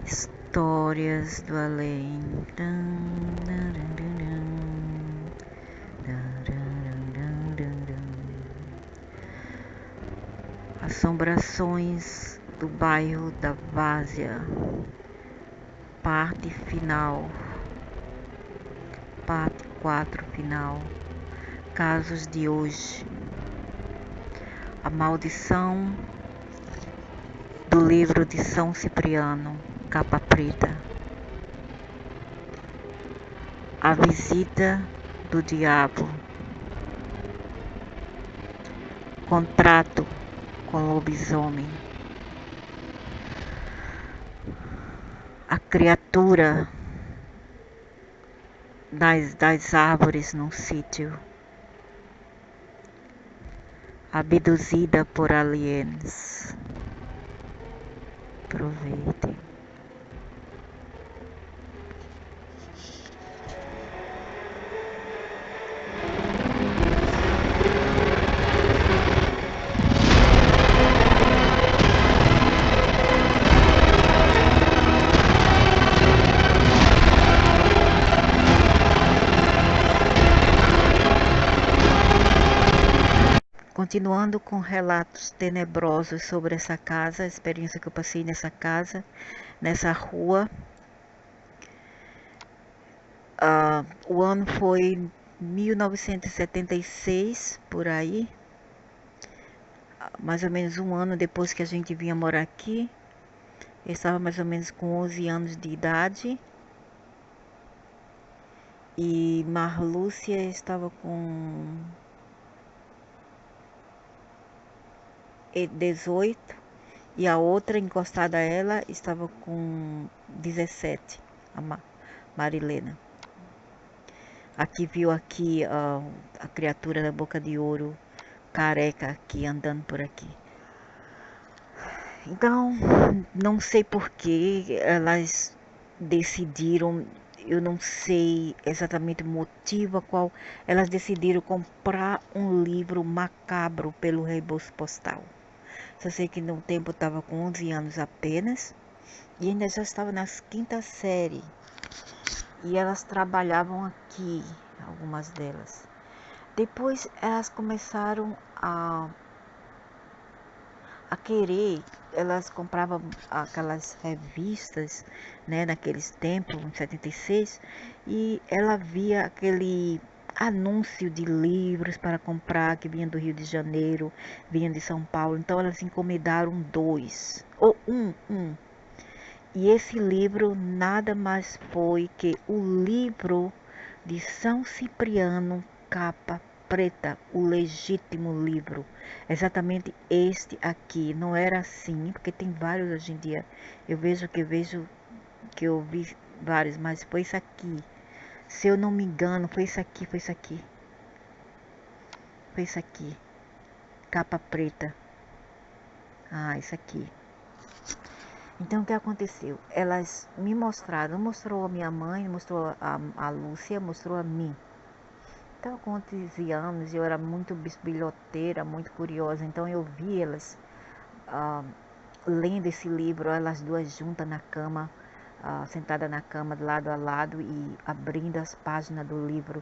Histórias do além. Assombrações do bairro da Várzea. Parte final. Parte 4 final. Casos de hoje. A maldição do livro de São Cipriano, capa preta. A visita do diabo. Contrato com lobisomem. A criatura das árvores num sítio. Abduzida por aliens. Aproveitem. Continuando com relatos tenebrosos sobre essa casa, a experiência que eu passei nessa casa, nessa rua. O ano foi 1976, por aí. Mais ou menos um ano depois que a gente vinha morar aqui. Eu estava mais ou menos com 11 anos de idade. E Marlúcia estava com 18 e a outra encostada a ela estava com 17, a Marilena. Aqui viu aqui a criatura da boca de ouro, careca aqui andando por aqui. Então, não sei por que elas decidiram, eu não sei exatamente o motivo a qual elas decidiram comprar um livro macabro pelo reembolso postal. Só sei que no tempo eu estava com 11 anos apenas e ainda já estava na 5ª série. E elas trabalhavam aqui, algumas delas. Depois elas começaram a querer, elas compravam aquelas revistas, né, naqueles tempos, em 76, e ela via aquele anúncio de livros para comprar que vinha do Rio de Janeiro, vinha de São Paulo. Então elas encomendaram 2 ou um. E esse livro nada mais foi que o livro de São Cipriano, capa preta, o legítimo livro. Exatamente este aqui. Não era assim, porque tem vários hoje em dia. Eu vejo que eu vi vários, mas foi isso aqui. Se eu não me engano, foi isso aqui. Foi isso aqui. Capa preta. Isso aqui. Então o que aconteceu? Elas me mostraram, mostrou a minha mãe, mostrou a Lúcia, mostrou a mim. Então com 11 anos eu era muito bisbilhoteira, muito curiosa, então eu vi elas lendo esse livro, elas duas juntas na cama, sentada na cama de lado a lado e abrindo as páginas do livro.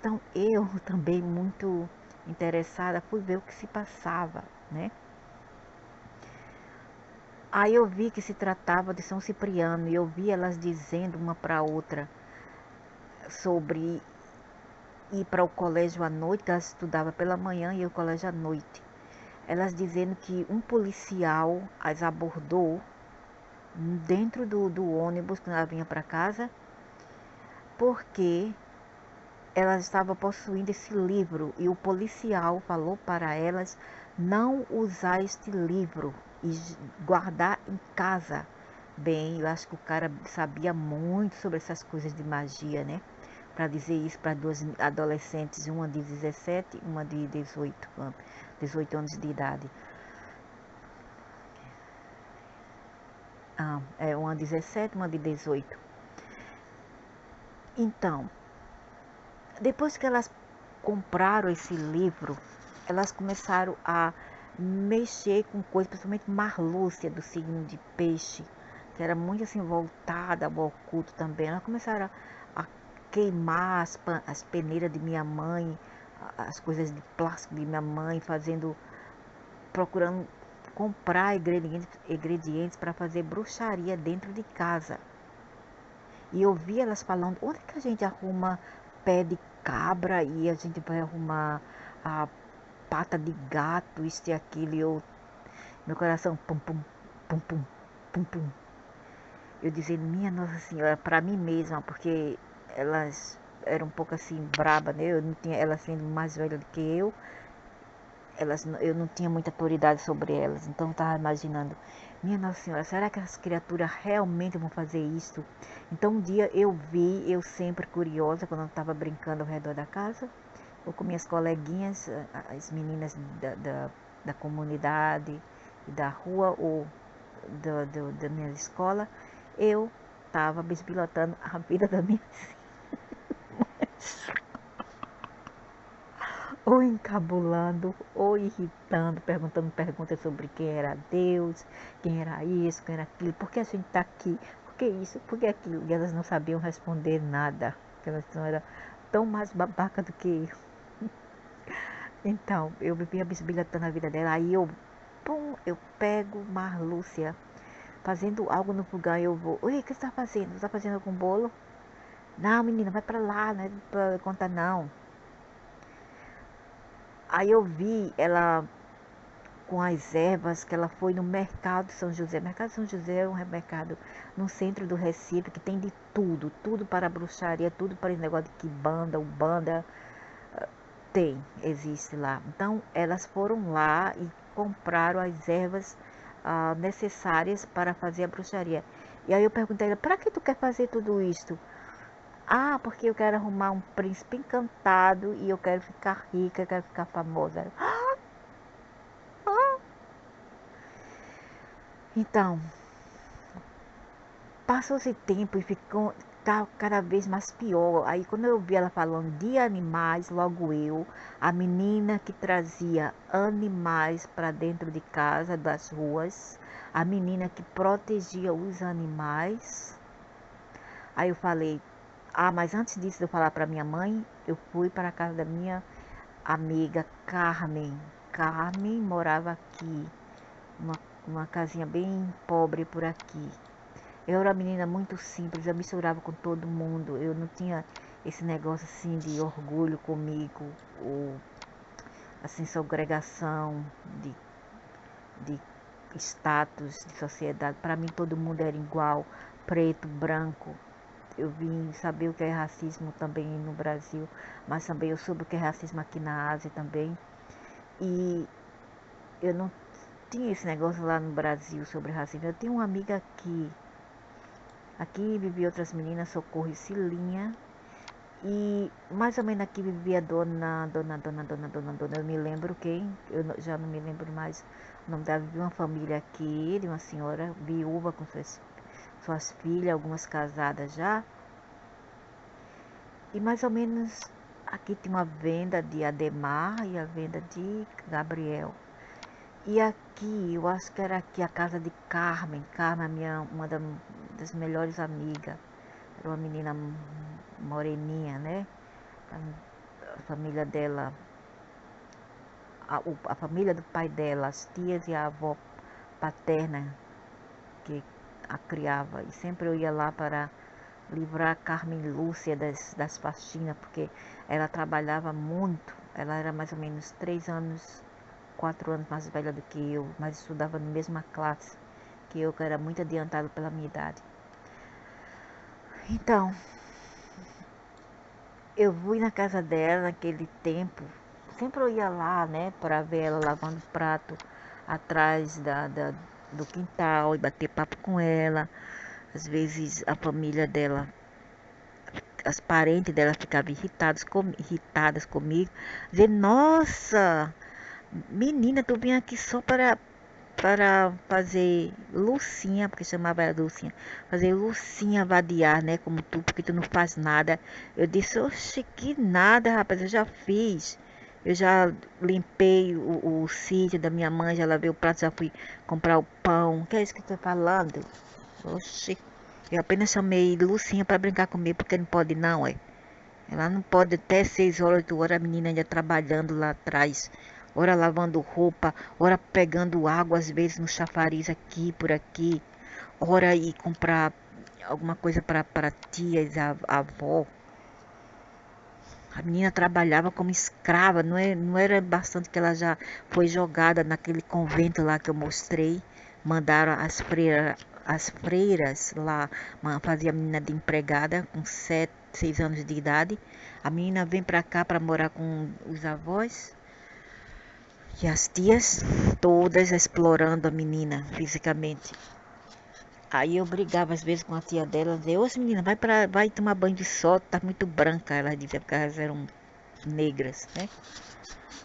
Então eu também muito interessada fui ver o que se passava, né? Aí eu vi que se tratava de São Cipriano e eu vi elas dizendo uma para outra sobre ir para o colégio à noite. Elas estudavam pela manhã e o colégio à noite. Elas dizendo que um policial as abordou dentro do ônibus quando ela vinha para casa, porque elas estavam possuindo esse livro e o policial falou para elas não usar este livro e guardar em casa. Bem, eu acho que o cara sabia muito sobre essas coisas de magia, né? Para dizer isso para duas adolescentes, uma de 17 e uma de 18 anos de idade. Uma de 17 e uma de 18. Então, depois que elas compraram esse livro, elas começaram a mexer com coisas, principalmente Marlúcia, do signo de peixe, que era muito assim voltada ao oculto também. Elas começaram a queimar as peneiras de minha mãe, as coisas de plástico de minha mãe, procurando comprar ingredientes para fazer bruxaria dentro de casa. E eu vi elas falando, onde é que a gente arruma pé de cabra e a gente vai arrumar a pata de gato, isso e aquilo. E meu coração pum pum, pum pum, pum pum. Eu dizendo, minha Nossa Senhora, para mim mesma, porque elas eram um pouco assim braba, né? Eu não tinha, elas sendo mais velhas do que eu não tinha muita autoridade sobre elas. Então eu estava imaginando, minha Nossa Senhora, será que as criaturas realmente vão fazer isso? Então um dia eu sempre curiosa, quando eu estava brincando ao redor da casa, eu com minhas coleguinhas, as meninas da comunidade e da rua ou da minha escola, eu estava bisbilhotando a vida da minha ou encabulando, ou irritando, perguntando perguntas sobre quem era Deus, quem era isso, quem era aquilo, por que a gente está aqui, por que isso, por que aquilo. E elas não sabiam responder nada, porque elas não eram tão mais babaca do que eu. Então, eu vivia bisbilhotando a vida dela, aí eu pego Marlúcia fazendo algo no fogão, eu vou, oi, o que você está fazendo? Você está fazendo algum bolo? Não, menina, vai para lá, não é para contar não. Aí eu vi ela com as ervas que ela foi no mercado de São José. O mercado de São José é um mercado no centro do Recife que tem de tudo, tudo para bruxaria, tudo para esse negócio de quimbanda, umbanda, existe lá. Então elas foram lá e compraram as ervas necessárias para fazer a bruxaria. E aí eu perguntei a ela, para que tu quer fazer tudo isso? Ah, porque eu quero arrumar um príncipe encantado e eu quero ficar rica, eu quero ficar famosa. Então, passou-se tempo e ficou cada vez mais pior. Aí quando eu vi ela falando de animais, logo eu, a menina que trazia animais para dentro de casa, das ruas, a menina que protegia os animais. Aí eu falei, mas antes disso de eu falar para minha mãe, eu fui para a casa da minha amiga Carmen. Carmen morava aqui, uma, uma casinha bem pobre por aqui. Eu era uma menina muito simples, eu misturava com todo mundo. Eu não tinha esse negócio assim de orgulho comigo, ou assim, segregação de status, de sociedade. Para mim todo mundo era igual, preto, branco. Eu vim saber o que é racismo também no Brasil, mas também eu soube o que é racismo aqui na Ásia também. E eu não tinha esse negócio lá no Brasil sobre racismo. Eu tinha uma amiga aqui vivia outras meninas, Socorro e Cilinha. E mais ou menos aqui vivia dona, eu me lembro quem, já não me lembro mais o nome dela. Vivia uma família aqui, de uma senhora viúva com suas filhas, algumas casadas já. E mais ou menos aqui tinha uma venda de Ademar e a venda de Gabriel. E aqui, eu acho que era aqui a casa de Carmen. Carmen, uma das melhores amigas. Era uma menina moreninha, né? A família dela, a família do pai dela, as tias e a avó paterna que a criava. E sempre eu ia lá para livrar a Carmen Lúcia das faxinas, porque ela trabalhava muito. Ela era mais ou menos 4 anos mais velha do que eu, mas estudava na mesma classe que eu, que era muito adiantado pela minha idade. Então, eu fui na casa dela naquele tempo, sempre eu ia lá, né, para ver ela lavando prato atrás do quintal e bater papo com ela. Às vezes a família dela, as parentes dela ficavam irritadas comigo, dizendo, nossa, menina, tu vem aqui só para fazer Lucinha, porque chamava ela Lucinha, fazer Lucinha vadiar, né, como tu, porque tu não faz nada. Eu disse, oxe, que nada, rapaz, eu já fiz. Eu já limpei o sítio da minha mãe, já lavei o prato, já fui comprar o pão. Que é isso que eu tô falando? Oxi. Eu apenas chamei Lucinha para brincar comigo, porque não pode não, é. Ela não pode até 6 horas, 8 horas, a menina ainda trabalhando lá atrás. Ora lavando roupa, ora pegando água, às vezes no chafariz aqui, por aqui. Ora ir comprar alguma coisa para tias, a avó. A menina trabalhava como escrava, não era bastante que ela já foi jogada naquele convento lá que eu mostrei. Mandaram as freiras lá, fazia a menina de empregada com 7, 6 anos de idade. A menina vem pra cá para morar com os avós e as tias, todas explorando a menina fisicamente. Aí eu brigava às vezes com a tia dela, dizia, ô menina, vai tomar banho de sol, tá muito branca. Ela dizia, porque elas eram negras, né?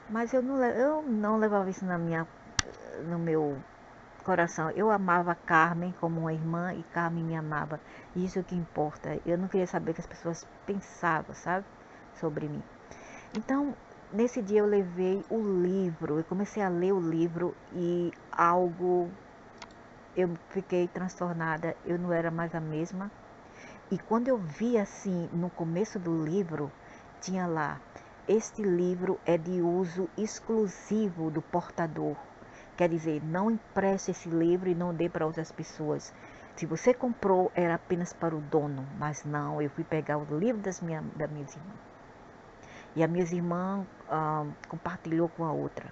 Mas eu não levava isso no meu coração. Eu amava Carmen como uma irmã e Carmen me amava. Isso é o que importa. Eu não queria saber o que as pessoas pensavam, sabe? Sobre mim. Então, nesse dia eu levei o livro. Eu comecei a ler o livro e eu fiquei transtornada. Eu não era mais a mesma. E quando eu vi assim, no começo do livro, tinha lá, este livro é de uso exclusivo do portador. Quer dizer, não empreste esse livro e não dê para outras pessoas. Se você comprou, era apenas para o dono. Mas não, eu fui pegar o livro das minhas irmãs. E a minha irmã compartilhou com a outra.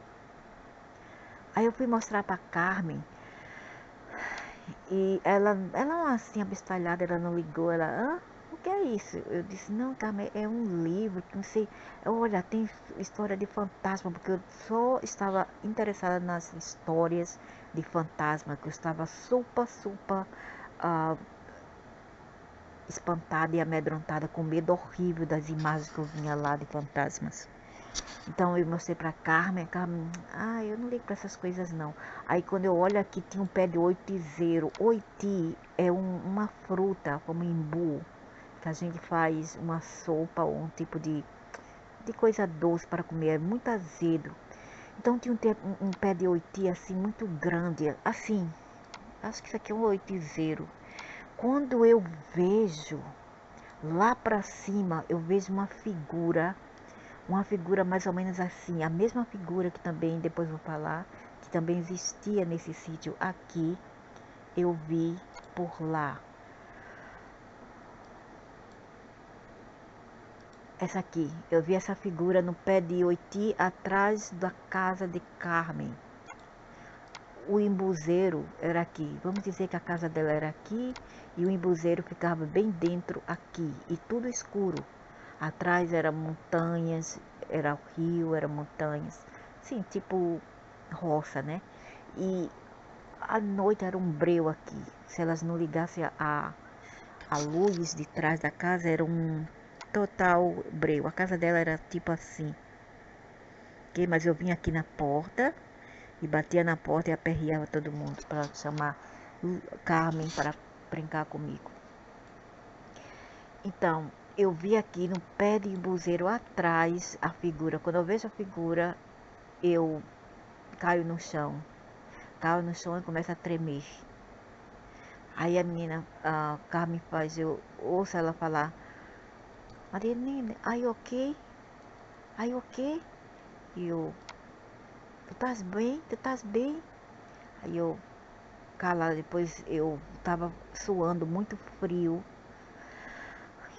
Aí eu fui mostrar para Carmen. E ela assim, abestalhada, ela não ligou, o que é isso? Eu disse, não, Carmen, é um livro, que não sei, olha, tem história de fantasma, porque eu só estava interessada nas histórias de fantasma, que eu estava super, ah, espantada e amedrontada, com medo horrível das imagens que eu vinha lá de fantasmas. Então eu mostrei pra Carmen, eu não ligo pra essas coisas não. Aí quando eu olho aqui tinha um pé de oitizeiro. Oiti é uma fruta, como imbu, que a gente faz uma sopa ou um tipo de coisa doce para comer, é muito azedo. Então tinha um pé de oiti assim, muito grande, assim, acho que isso aqui é um oitizeiro. Quando eu vejo lá pra cima, eu vejo uma figura mais ou menos assim, a mesma figura que também, depois vou falar, que também existia nesse sítio aqui, eu vi por lá. Essa aqui, eu vi essa figura no pé de oiti, atrás da casa de Carmen. O embuzeiro era aqui, vamos dizer que a casa dela era aqui, e o embuzeiro ficava bem dentro aqui, e tudo escuro. Atrás eram montanhas, era o rio, eram montanhas, sim, tipo roça, né? E à noite era um breu aqui. Se elas não ligassem a luz de trás da casa, era um total breu. A casa dela era tipo assim. Okay? Mas eu vinha aqui na porta e batia na porta e aperreava todo mundo para chamar Carmen para brincar comigo. Então, eu vi aqui no pé de embuzeiro atrás a figura. Quando eu vejo a figura, eu caio no chão. Caio no chão e começo a tremer. Aí a menina, a Carmen faz, eu ouço ela falar, Marianine, are you okay? Are you okay? E eu, tu estás bem? Tu estás bem? Aí eu, calada, depois eu tava suando muito frio.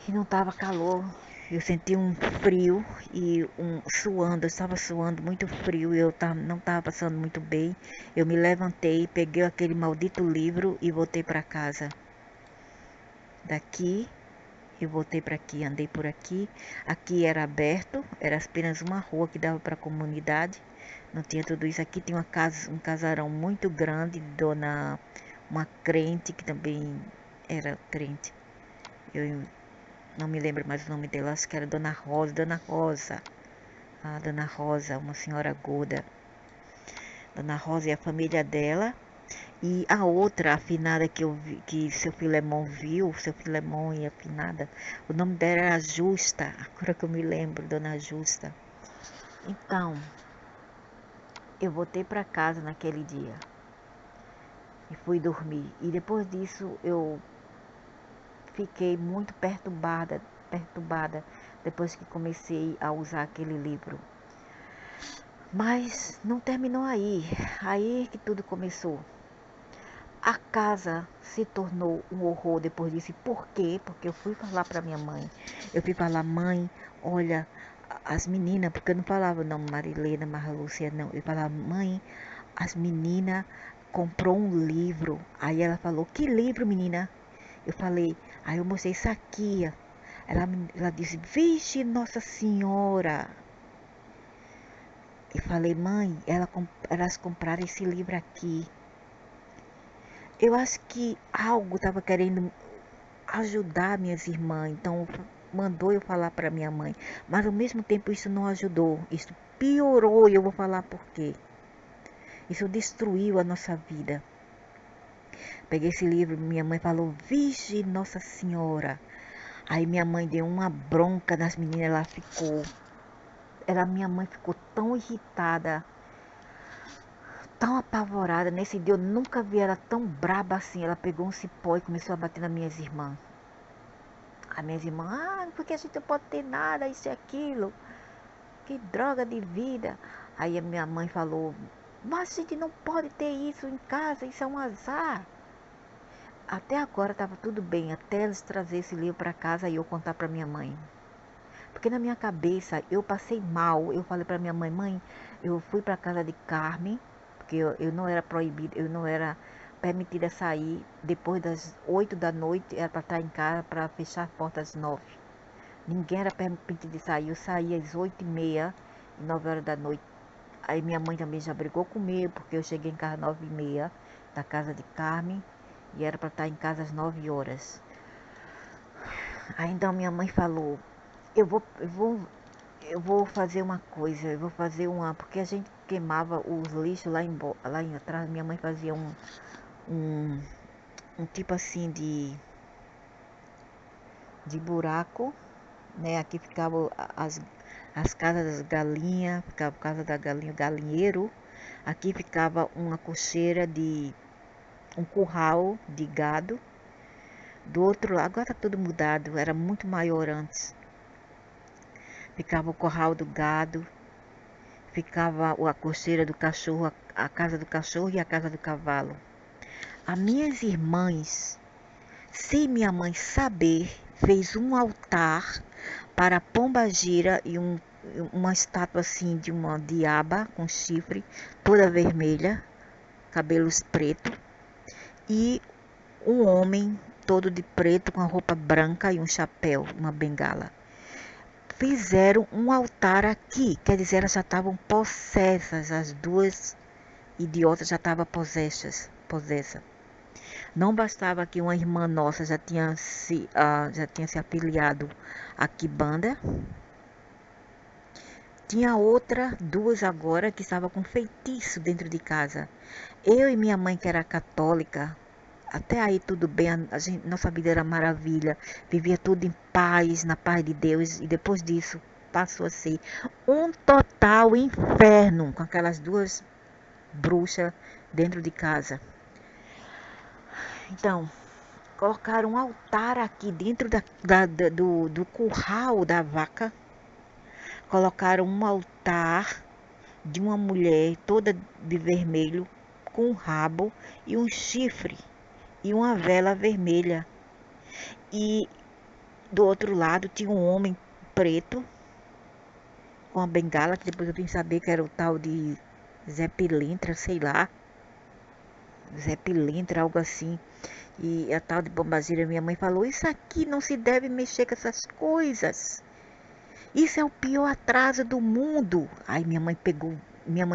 E não tava calor. Eu senti um frio e suando, eu estava suando muito frio e não estava passando muito bem. Eu me levantei, peguei aquele maldito livro e voltei para casa. Daqui, eu voltei para aqui, andei por aqui. Aqui era aberto, era apenas uma rua que dava para a comunidade. Não tinha tudo isso. Aqui tinha um casarão muito grande, uma crente que também era crente. Eu não me lembro mais o nome dela, acho que era Dona Rosa. Dona Rosa, uma senhora gorda. Dona Rosa e a família dela. E a outra afinada que eu vi, que seu Filemon viu, seu Filemon e a afinada, o nome dela era Justa, agora que eu me lembro, Dona Justa. Então, eu voltei para casa naquele dia. e fui dormir. E depois disso eu fiquei muito perturbada depois que comecei a usar aquele livro. Mas não terminou aí. Aí que tudo começou. A casa se tornou um horror depois disso. E por quê? Porque eu fui falar para minha mãe. Eu fui falar, mãe, olha, as meninas, porque eu não falava não Marilena, Marlúcia, não. Eu falava, mãe, as meninas comprou um livro. Aí ela falou, que livro, menina? Eu falei, aí eu mostrei isso aqui. Ela disse, vixe, Nossa Senhora. Eu falei, mãe, elas compraram esse livro aqui. Eu acho que algo estava querendo ajudar minhas irmãs, então mandou eu falar para minha mãe. Mas ao mesmo tempo isso não ajudou, isso piorou e eu vou falar por quê. Isso destruiu a nossa vida. Peguei esse livro, minha mãe falou, vixe, Nossa Senhora. Aí minha mãe deu uma bronca nas meninas, minha mãe ficou tão irritada, tão apavorada. Nesse dia eu nunca vi ela tão braba assim. Ela pegou um cipó e começou a bater nas minhas irmãs. As minhas irmãs, porque a gente não pode ter nada, isso e aquilo. Que droga de vida. Aí a minha mãe falou, mas a gente não pode ter isso em casa, isso é um azar. Até agora estava tudo bem, até eles trazer esse livro para casa e eu contar para minha mãe. Porque na minha cabeça eu passei mal. Eu falei para minha mãe, mãe, eu fui para casa de Carmen, porque eu não era proibida, eu não era permitida sair depois das 8 da noite, era para estar em casa para fechar a porta às 9. Ninguém era permitido de sair. Eu saía às 8h30 e 9 horas da noite. Aí minha mãe também já brigou comigo, porque eu cheguei em casa às 9h30 da casa de Carmen e era para estar em casa às 9 horas. Aí então minha mãe falou, eu vou fazer uma coisa, eu vou fazer porque a gente queimava os lixos lá em atrás, minha mãe fazia um, um tipo assim de buraco, né? Aqui ficava as casas das galinhas, ficava a casa da galinha, galinheiro. Aqui ficava uma cocheira um curral de gado. Do outro lado, agora tá tudo mudado, era muito maior antes. Ficava o curral do gado, ficava a cocheira do cachorro, a casa do cachorro e a casa do cavalo. As minhas irmãs, sem minha mãe saber, fez um altar para a pombagira e uma estátua assim de uma diaba com chifre, toda vermelha, cabelos pretos, e um homem todo de preto com a roupa branca e um chapéu, uma bengala. Fizeram um altar aqui, quer dizer, elas já estavam possessas, as duas idiotas já estavam possessas. Não bastava que uma irmã nossa já tinha se afiliado à Kibanda. Tinha duas agora, que estavam com feitiço dentro de casa. Eu e minha mãe, que era católica, até aí tudo bem, nossa vida era maravilha. Vivia tudo em paz, na paz de Deus. E depois disso, passou a ser um total inferno com aquelas duas bruxas dentro de casa. Então, colocaram um altar aqui dentro do curral da vaca. Colocaram um altar de uma mulher toda de vermelho, com um rabo e um chifre e uma vela vermelha. E do outro lado tinha um homem preto com a bengala, que depois eu vim saber que era o tal de Zé Pilintra, sei lá. Zé Pilintra, algo assim. E a tal de Pombagira, minha mãe falou, isso aqui não se deve mexer com essas coisas. Isso é o pior atraso do mundo. Aí minha mãe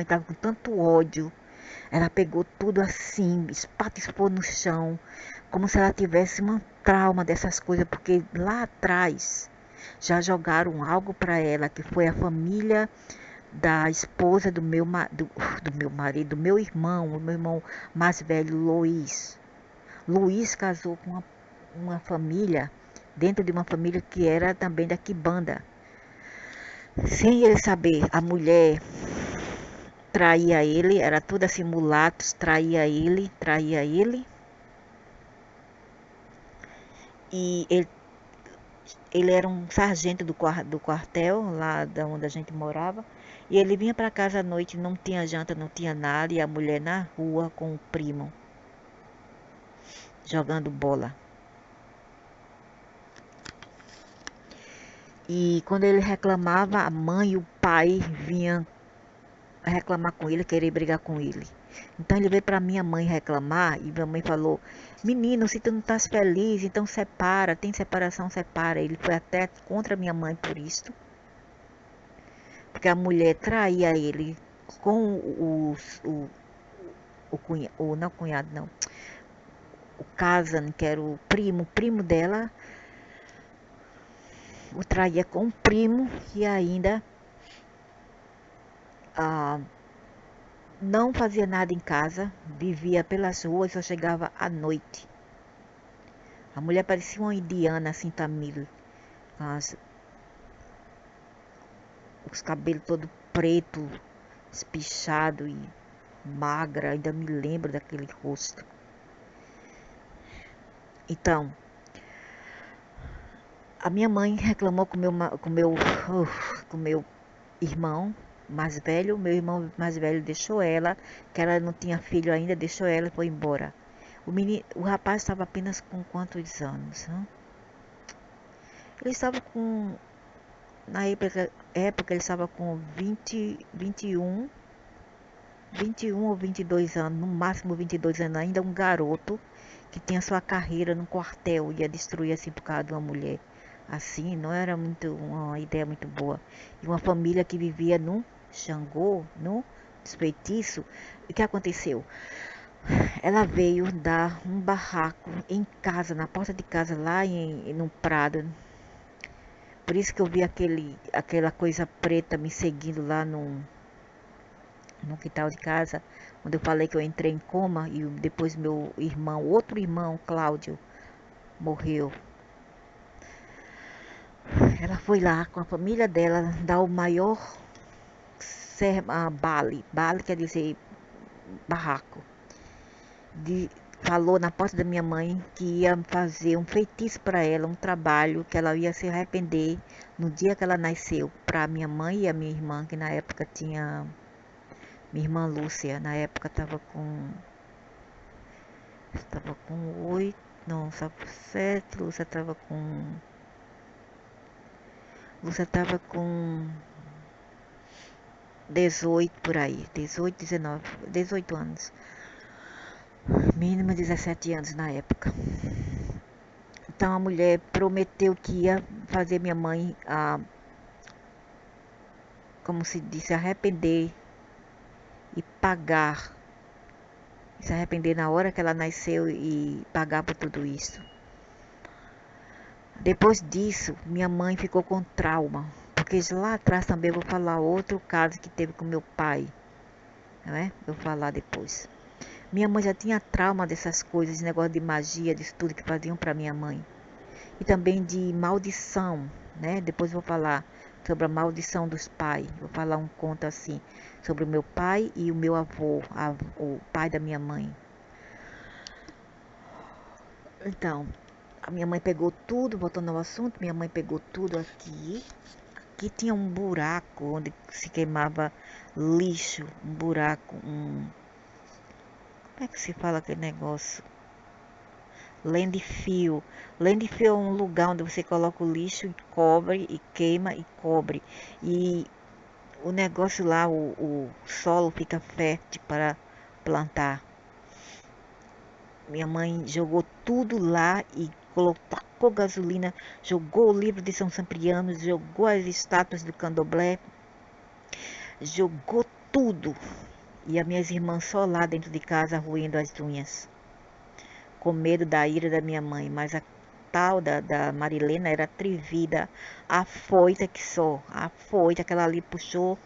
estava com tanto ódio. Ela pegou tudo assim, espatifou no chão, como se ela tivesse um trauma dessas coisas, porque lá atrás já jogaram algo para ela, que foi a família da esposa do meu marido, do meu irmão, o meu irmão mais velho, Luiz. Luiz casou com uma família, dentro de uma família que era também da Quibanda. Sem ele saber, a mulher traía ele, era tudo assim mulatos, traía ele. E ele era um sargento do quartel, lá da onde a gente morava. E ele vinha para casa à noite, não tinha janta, não tinha nada, e a mulher na rua com o primo, jogando bola. E quando ele reclamava, a mãe e o pai vinham reclamar com ele, querer brigar com ele. Então ele veio para minha mãe reclamar e minha mãe falou: Menino, se tu não estás feliz, então separa, tem separação, separa. Ele foi até contra minha mãe por isso, porque a mulher traía ele com o cunhado, não cunhado, não, o cousin, que era o primo dela, o traía com o primo e ainda ah, não fazia nada em casa, vivia pelas ruas, só chegava à noite. A mulher parecia uma indiana, assim, tamil, com os cabelos todo preto, espichado e magra, ainda me lembro daquele rosto. Então, a minha mãe reclamou com meu irmão mais velho. Meu irmão mais velho deixou ela, que ela não tinha filho ainda, deixou ela e foi embora. O rapaz estava apenas com quantos anos? Hein? Ele estava com, na época ele estava com 21 ou 22 anos, no máximo 22 anos, ainda um garoto que tinha sua carreira no quartel, ia destruir assim por causa de uma mulher. Assim, não era uma ideia muito boa. E uma família que vivia no Xangô, no desfeitiço. O que aconteceu? Ela veio dar um barraco em casa, na porta de casa, lá no Prado. Por isso que eu vi aquela coisa preta me seguindo lá no quintal de casa, onde eu falei que eu entrei em coma e depois meu irmão, outro irmão, Cláudio, morreu. Ela foi lá com a família dela dar o maior bale. Bale quer dizer barraco. Falou na porta da minha mãe que ia fazer um feitiço para ela, um trabalho que ela ia se arrepender no dia que ela nasceu. Para minha mãe e a minha irmã, que na época tinha. Minha irmã Lúcia, na época estava com 8, não, estava com 7, Lúcia estava com 18 por aí, 18, 19, 18 anos. Mínimo 17 anos na época. Então a mulher prometeu que ia fazer minha mãe, como se disse, arrepender e pagar. Se arrepender na hora que ela nasceu e pagar por tudo isso. Depois disso, minha mãe ficou com trauma. Porque lá atrás também eu vou falar outro caso que teve com meu pai. Não é? Eu vou falar depois. Minha mãe já tinha trauma dessas coisas, esse negócio de magia, disso tudo que faziam para minha mãe. E também de maldição, né? Depois eu vou falar sobre a maldição dos pais. Vou falar um conto assim, sobre o meu pai e o meu avô, o pai da minha mãe. Então, a minha mãe pegou tudo, voltando ao assunto, minha mãe pegou tudo aqui. Aqui tinha um buraco onde se queimava lixo, um buraco, como é que se fala aquele negócio? Landfill. Landfill é um lugar onde você coloca o lixo e cobre, e queima e cobre. E o negócio lá, o solo fica fértil para plantar. Minha mãe jogou tudo lá e tacou gasolina, jogou o livro de São Cipriano, jogou as estátuas do Candomblé, jogou tudo. E as minhas irmãs só lá dentro de casa roendo as unhas, com medo da ira da minha mãe. Mas a tal da Marilena era atrevida, afoita que só, afoita, que ela ali puxou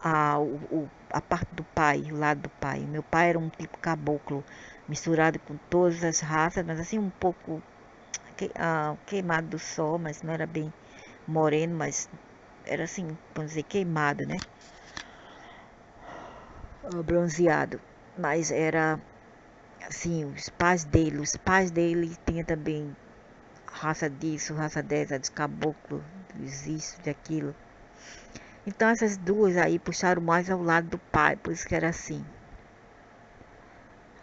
a parte do pai, o lado do pai. Meu pai era um tipo caboclo, misturado com todas as raças, mas assim um pouco queimado do sol, mas não era bem moreno, mas era assim, vamos dizer, queimado, né? bronzeado. Mas era assim, os pais dele tinham também raça disso, raça dessa, dos caboclos, dos isso, daquilo. Então essas duas aí puxaram mais ao lado do pai, por isso que era assim.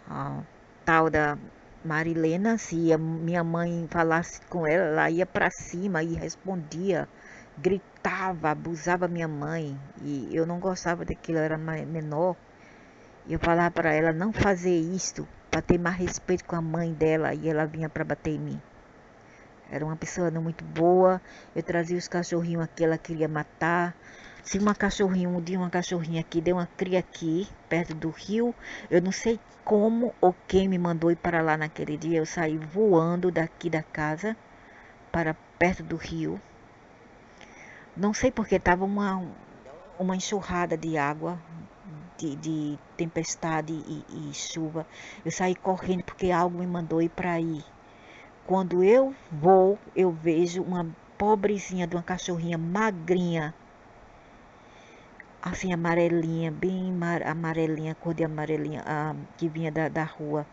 A tal da Marilena, se a minha mãe falasse com ela, ela ia pra cima e respondia, gritava, abusava minha mãe. E eu não gostava daquilo, eu era menor. E eu falava para ela não fazer isto, para ter mais respeito com a mãe dela, e ela vinha para bater em mim. Era uma pessoa não muito boa. Eu trazia os cachorrinhos aqui, ela queria matar. Se uma cachorrinha, um dia uma cachorrinha aqui deu uma cria aqui, perto do rio, eu não sei como ou quem me mandou ir para lá naquele dia. Eu saí voando daqui da casa para perto do rio. Não sei porque estava uma enxurrada de água, de tempestade e chuva. Eu saí correndo porque algo me mandou ir para aí. Quando eu vou, eu vejo uma pobrezinha de uma cachorrinha magrinha, assim amarelinha, bem amarelinha, cor de amarelinha, que vinha da rua.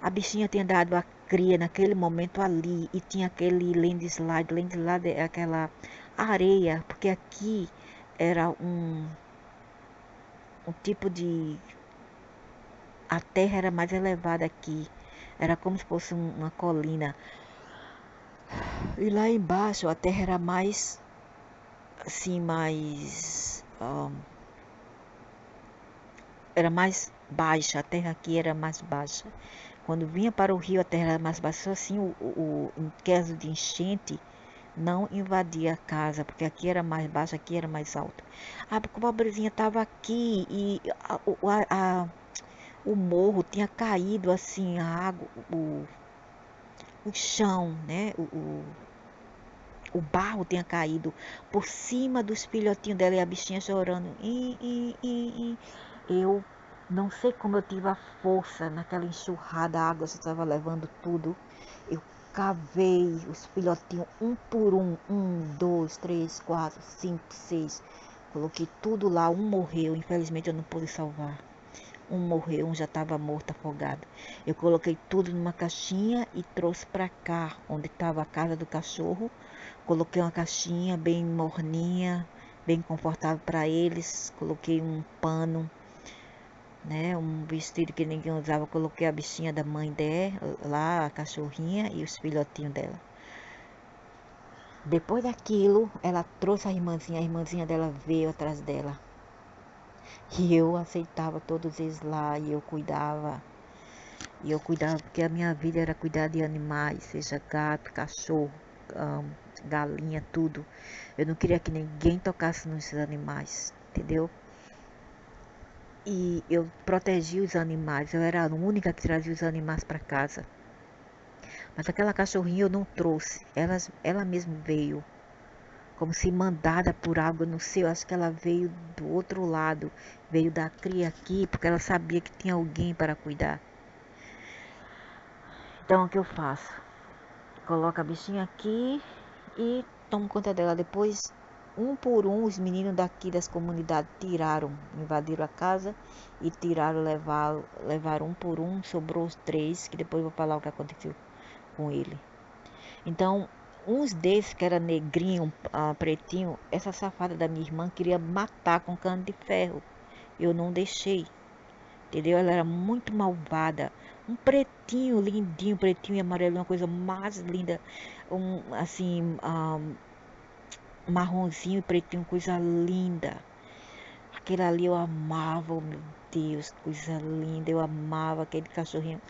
A bichinha tinha dado a cria naquele momento ali e tinha aquele landslide. Landslide é aquela areia, porque aqui era um tipo de... A terra era mais elevada aqui, era como se fosse uma colina. E lá embaixo a terra era mais assim, era mais baixa, a terra aqui era mais baixa. Quando vinha para o rio a terra era mais baixa, só assim em caso de enchente não invadia a casa, porque aqui era mais baixa, aqui era mais alto. A pobrezinha estava aqui e o morro tinha caído assim, a água, o chão, né? O barro tinha caído por cima dos filhotinhos dela e a bichinha chorando. Eu não sei como eu tive a força naquela enxurrada, a água estava levando tudo. Eu cavei os filhotinhos um por um, 1, 2, 3, 4, 5, 6. Coloquei tudo lá, um morreu, infelizmente eu não pude salvar. Um morreu, um já estava morto, afogado. Eu coloquei tudo numa caixinha e trouxe para cá, onde estava a casa do cachorro. Coloquei uma caixinha bem morninha, bem confortável para eles. Coloquei um pano, né, um vestido que ninguém usava. Coloquei a bichinha da mãe dela, lá, a cachorrinha e os filhotinhos dela. Depois daquilo, ela trouxe a irmãzinha dela veio atrás dela. E eu aceitava todos eles lá e eu cuidava. E eu cuidava porque a minha vida era cuidar de animais, seja gato, cachorro, galinha, tudo. Eu não queria que ninguém tocasse nos animais, entendeu? E eu protegia os animais, eu era a única que trazia os animais para casa. Mas aquela cachorrinha eu não trouxe, ela mesma veio, como se mandada por algo, não sei, eu acho que ela veio do outro lado, veio da cria aqui, porque ela sabia que tinha alguém para cuidar. Então o que eu faço? Coloco a bichinha aqui e tomo conta dela. Depois, um por um, os meninos daqui das comunidades tiraram, invadiram a casa e tiraram, levaram um por um, sobrou os três, que depois eu vou falar o que aconteceu com ele. Então, uns desses que era negrinho, pretinho, essa safada da minha irmã queria matar com cano de ferro. Eu não deixei, entendeu? Ela era muito malvada. Um pretinho, lindinho, pretinho e amarelo, uma coisa mais linda. Assim, marronzinho e pretinho, coisa linda. Aquele ali eu amava, oh meu Deus, coisa linda. Eu amava aquele cachorrinho.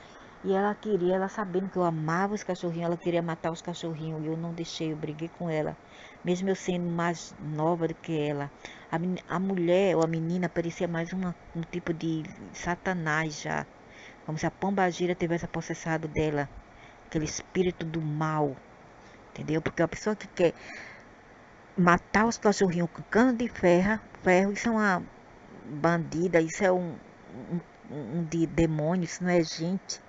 E ela sabendo que eu amava os cachorrinhos, ela queria matar os cachorrinhos. E eu não deixei, eu briguei com ela. Mesmo eu sendo mais nova do que ela. A mulher ou a menina parecia mais um tipo de satanás já. Como se a pombagira tivesse possessado dela. Aquele espírito do mal. Entendeu? Porque a pessoa que quer matar os cachorrinhos com cano de ferro, isso é uma bandida, isso é um de demônio, isso não é gente.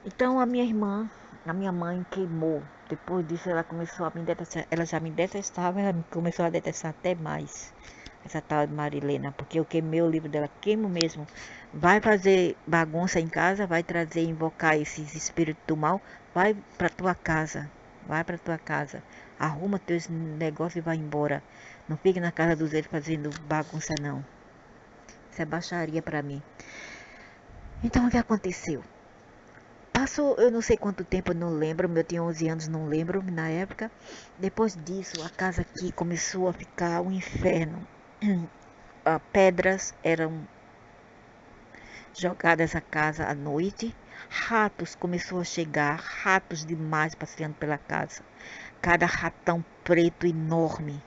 Então a minha mãe queimou. Depois disso ela começou a me detestar, ela já me detestava, ela começou a detestar até mais. essa tal de Marilena, porque eu queimei o livro dela, queimo mesmo. Vai fazer bagunça em casa, vai trazer, invocar esses espíritos do mal, vai pra tua casa, vai pra tua casa, arruma teus negócios e vai embora. Não fique na casa dos outros fazendo bagunça não. Isso é baixaria pra mim. Então o que aconteceu? Passou, eu não sei quanto tempo, eu não lembro, eu tinha 11 anos, não lembro na época. Depois disso, a casa aqui começou a ficar um inferno. Pedras eram jogadas à casa à noite. Ratos começou a chegar, ratos demais passeando pela casa. Cada ratão preto enorme.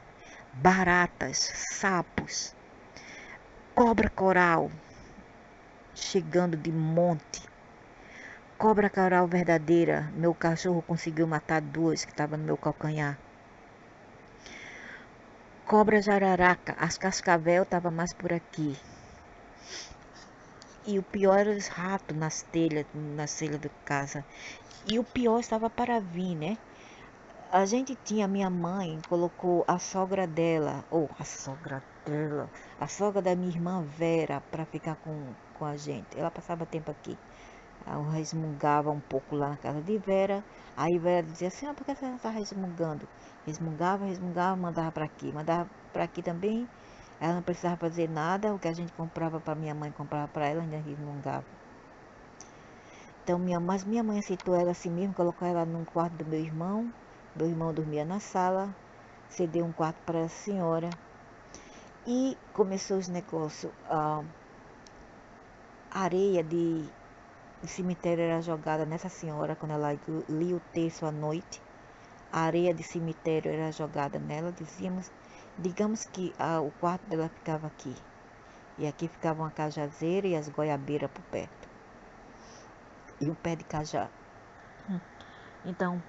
Baratas, sapos, cobra coral chegando de monte. Cobra coral verdadeira. Meu cachorro conseguiu matar duas que estavam no meu calcanhar. Cobra jararaca. As cascavel estavam mais por aqui. E o pior era os ratos nas telhas da casa. E o pior estava para vir, né? A gente tinha, minha mãe colocou a sogra dela, a sogra da minha irmã Vera, para ficar com a gente. Ela passava tempo aqui. Eu resmungava um pouco lá na casa de Vera. Aí Vera dizia assim, por que você não está resmungando? Resmungava, mandava para aqui também. Ela não precisava fazer nada, o que a gente comprava para minha mãe, comprava para ela, ainda resmungava. Então mas minha mãe aceitou ela assim mesmo, colocou ela no quarto do meu irmão dormia na sala, cedeu um quarto para a senhora e começou os negócios. A areia de cemitério era jogada nessa senhora quando ela lia o texto à noite. A areia de cemitério era jogada nela, digamos que o quarto dela ficava aqui. E aqui ficavam a cajazeira e as goiabeiras por perto. E o pé de cajá. Então,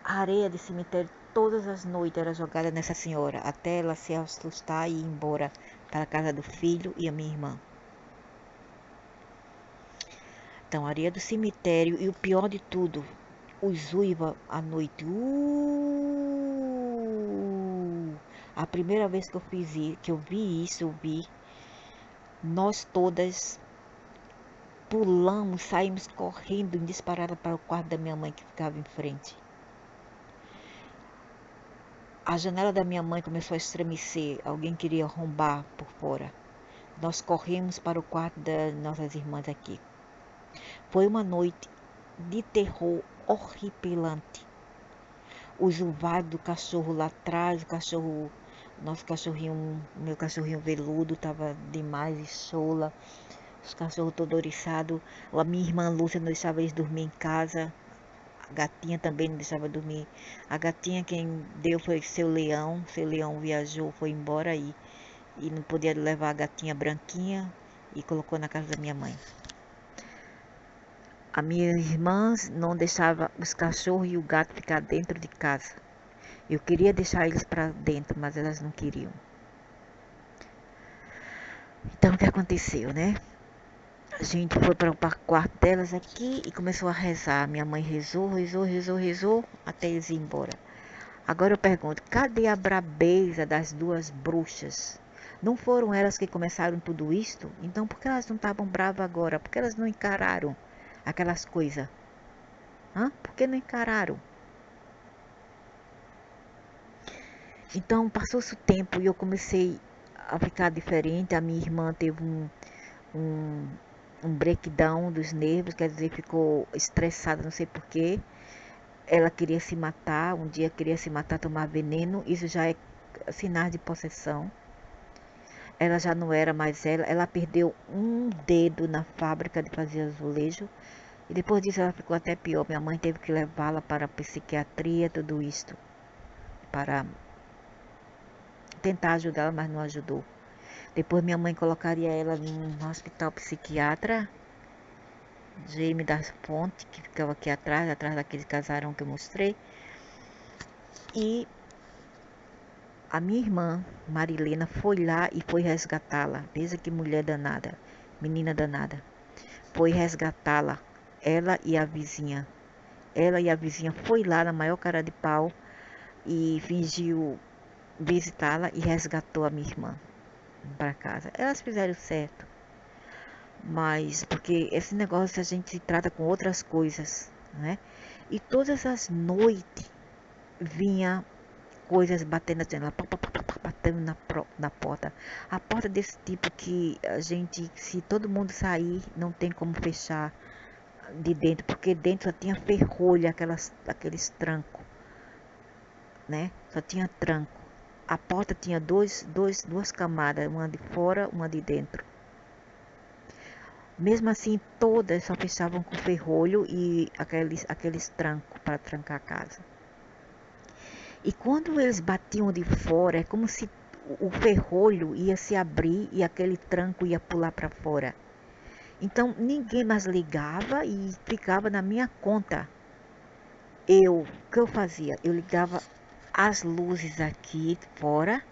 a areia de cemitério todas as noites era jogada nessa senhora, até ela se assustar e ir embora para a casa do filho e a minha irmã. Então, a areia do cemitério e o pior de tudo, os uiva à noite. A primeira vez que eu vi isso, nós todas pulamos, saímos correndo em disparada para o quarto da minha mãe que ficava em frente. A janela da minha mãe começou a estremecer, alguém queria arrombar por fora. Nós corremos para o quarto das nossas irmãs aqui. Foi uma noite de terror horripilante. O zuvado do cachorro lá atrás, meu cachorrinho veludo estava demais e chola. Os cachorros todos oriçados. A minha irmã Lúcia não deixava eles dormir em casa. A gatinha também não deixava dormir. A gatinha quem deu foi seu leão. Seu leão viajou, foi embora e não podia levar a gatinha branquinha e colocou na casa da minha mãe. A minha irmã não deixava os cachorros e o gato ficar dentro de casa. Eu queria deixar eles para dentro, mas elas não queriam. Então o que aconteceu, né? A gente foi para o quarto delas aqui e começou a rezar. Minha mãe rezou, até eles ir embora. Agora eu pergunto, cadê a brabeza das duas bruxas? Não foram elas que começaram tudo isto? Então por que elas não estavam bravas agora? Por que elas não encararam aquelas coisas? Por que não encararam? Então passou-se o tempo e eu comecei a ficar diferente. A minha irmã teve um, um breakdown dos nervos, quer dizer, ficou estressada, não sei porquê. Ela queria se matar, um dia queria se matar, tomar veneno, isso já é sinal de possessão. Ela já não era mais ela perdeu um dedo na fábrica de fazer azulejo. E depois disso ela ficou até pior. Minha mãe teve que levá-la para a psiquiatria, tudo isto, para tentar ajudá-la, mas não ajudou. Depois minha mãe colocaria ela num hospital psiquiatra, Jaime das Pontes, que ficava aqui atrás daquele casarão que eu mostrei. E a minha irmã, Marilena, foi lá e foi resgatá-la. Veja que mulher danada, menina danada. Foi resgatá-la, ela e a vizinha. Ela e a vizinha foi lá na maior cara de pau e fingiu visitá-la e resgatou a minha irmã. para casa. Elas fizeram certo, mas porque esse negócio a gente trata com outras coisas, né? E todas as noites vinha coisas batendo na janela, pá, pá, pá, pá, batendo na porta. A porta desse tipo que a gente, se todo mundo sair, não tem como fechar de dentro, porque dentro só tinha ferrolho, aqueles trancos, né? Só tinha tranco. A porta tinha duas camadas, uma de fora, uma de dentro. Mesmo assim, todas só fechavam com ferrolho e aqueles trancos para trancar a casa. E quando eles batiam de fora, é como se o ferrolho ia se abrir e aquele tranco ia pular para fora. Então ninguém mais ligava e ficava na minha conta. O que eu fazia? Eu ligava as luzes aqui fora,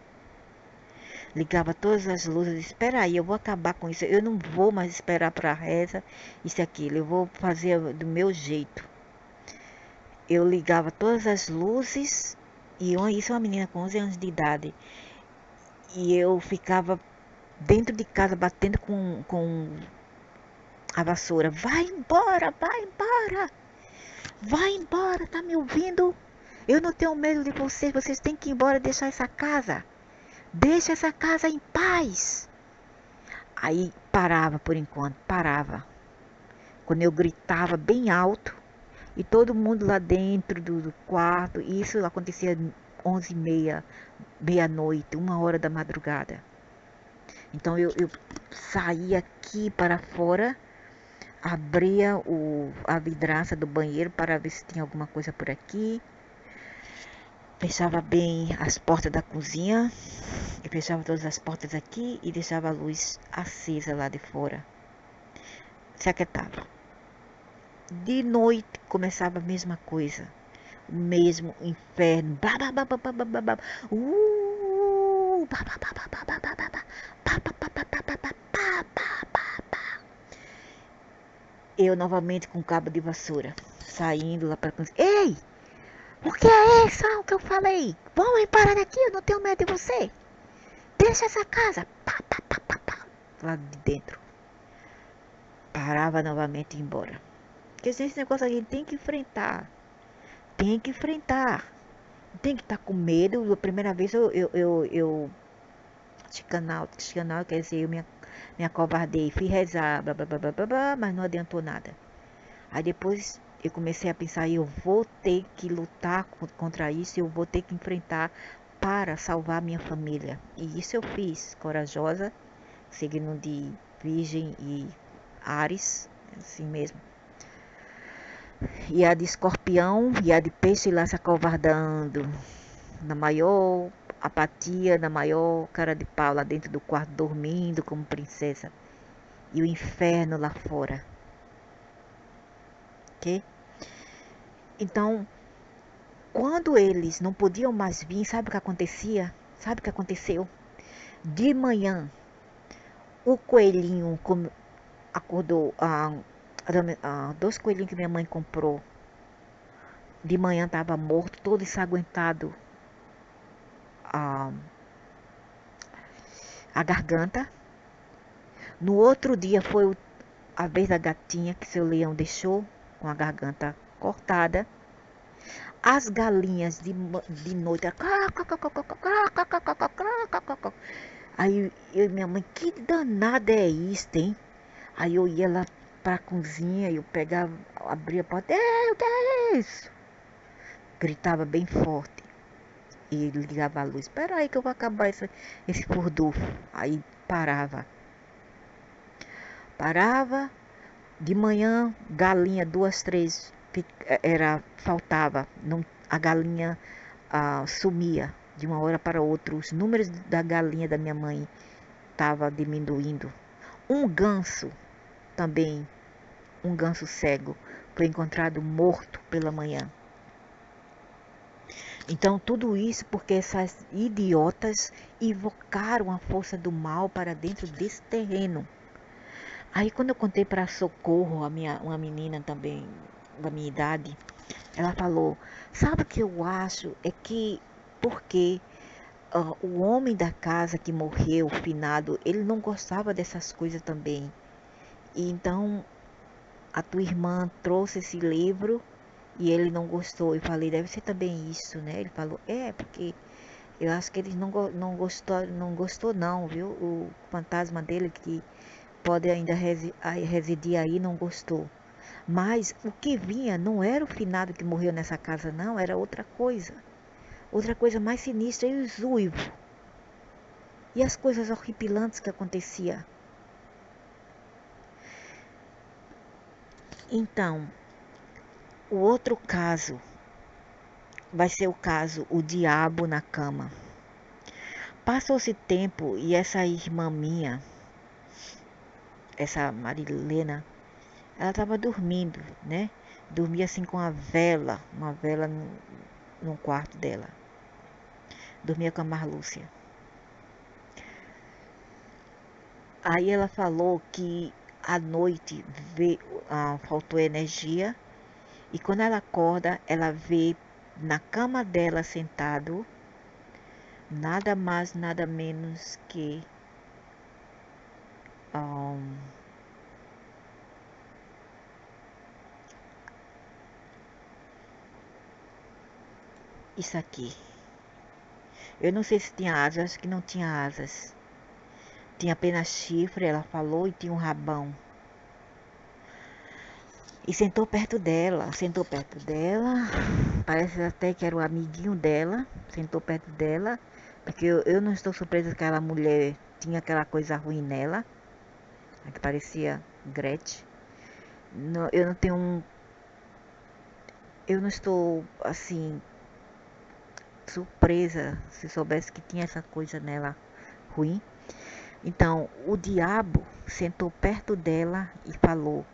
ligava todas as luzes. Espera aí, eu vou acabar com isso. Eu não vou mais esperar para a reza, isso e aquilo. Eu vou fazer do meu jeito. Eu ligava todas as luzes e isso é uma menina com 11 anos de idade. E eu ficava dentro de casa batendo com a vassoura. Vai embora, vai embora, vai embora, tá me ouvindo? Eu não tenho medo de vocês, vocês têm que ir embora e deixar essa casa. Deixa essa casa em paz. Aí parava por enquanto, parava. Quando eu gritava bem alto e todo mundo lá dentro do quarto, e isso acontecia 11h30, meia-noite, 1h da madrugada. Então eu saía aqui para fora, abria a vidraça do banheiro para ver se tinha alguma coisa por aqui, fechava bem as portas da cozinha, eu fechava todas as portas aqui e deixava a luz acesa lá de fora. Se aquietava. De noite começava a mesma coisa, o mesmo inferno. Blá, blá, blá, blá, blá, blá, blá, blá. Blá, blá, blá, blá, blá, blá, blá, blá, blá. Pá, pá, pá, pá, pá, pá, pá, pá, pá, pá, pá. Eu novamente com cabo de vassoura, saindo lá para cozinha. Ei! O que é isso o que eu falei? Vamos parar daqui, eu não tenho medo de você. Deixa essa casa. Pá, pá, pá, pá, pá. Lá de dentro. Parava novamente e ia embora. Porque esse negócio a gente tem que enfrentar. Tem que enfrentar. Tem que estar com medo. A primeira vez eu chicanal, quer dizer, eu me acovardei. Fui rezar, blá, blá, blá, blá, blá, blá, mas não adiantou nada. Aí depois eu comecei a pensar, eu vou ter que lutar contra isso, eu vou ter que enfrentar para salvar minha família. E isso eu fiz, corajosa, signo de Virgem e Áries, assim mesmo. E a de Escorpião e a de Peixe lá se acovardando, na maior apatia, na maior cara de pau lá dentro do quarto, dormindo como princesa. E o inferno lá fora. Ok? Então, quando eles não podiam mais vir, sabe o que acontecia? Sabe o que aconteceu? De manhã, o coelhinho acordou, dois coelhinhos que minha mãe comprou. De manhã estava morto, todo ensanguentado, a, a garganta. No outro dia foi a vez da gatinha que seu leão deixou com a garganta cortada. As galinhas de noite. Aí eu e minha mãe, que danada é isso, hein? Aí eu ia lá pra cozinha, eu pegava, abria a porta, o que é isso? Gritava bem forte e ligava a luz. Espera aí que eu vou acabar esse furdunço. Aí parava, de manhã, galinha, duas, três, faltava. Não, a galinha sumia de uma hora para outra. Os números da galinha da minha mãe estavam diminuindo. Um ganso também, um ganso cego, foi encontrado morto pela manhã. Então tudo isso porque essas idiotas invocaram a força do mal para dentro desse terreno. Aí quando eu contei para Socorro, uma menina também da minha idade, ela falou, sabe o que eu acho? É que, porque o homem da casa que morreu, o finado, ele não gostava dessas coisas também. E então a tua irmã trouxe esse livro e ele não gostou. Eu falei, deve ser também isso, né? Ele falou, porque eu acho que ele não gostou não, viu? O fantasma dele que pode ainda residir aí não gostou. Mas o que vinha não era o finado que morreu nessa casa, não, era outra coisa. Outra coisa mais sinistra, e os uivos. E as coisas horripilantes que acontecia. Então, o outro caso vai ser o caso O Diabo na Cama. Passou-se tempo e essa irmã minha, essa Marilena, ela estava dormindo, né? Dormia assim com uma vela no quarto dela. Dormia com a Marlúcia. Aí ela falou que à noite faltou energia e quando ela acorda, ela vê na cama dela sentado nada mais, nada menos que um, isso aqui. Eu não sei se tinha asas, acho que não tinha asas. Tinha apenas chifre, ela falou, e tinha um rabão. E sentou perto dela, parece até que era o amiguinho dela, sentou perto dela, porque eu não estou surpresa que aquela mulher tinha aquela coisa ruim nela, que parecia Gretchen. Eu não tenho eu não estou assim surpresa se soubesse que tinha essa coisa nela ruim. Então, o diabo sentou perto dela e falou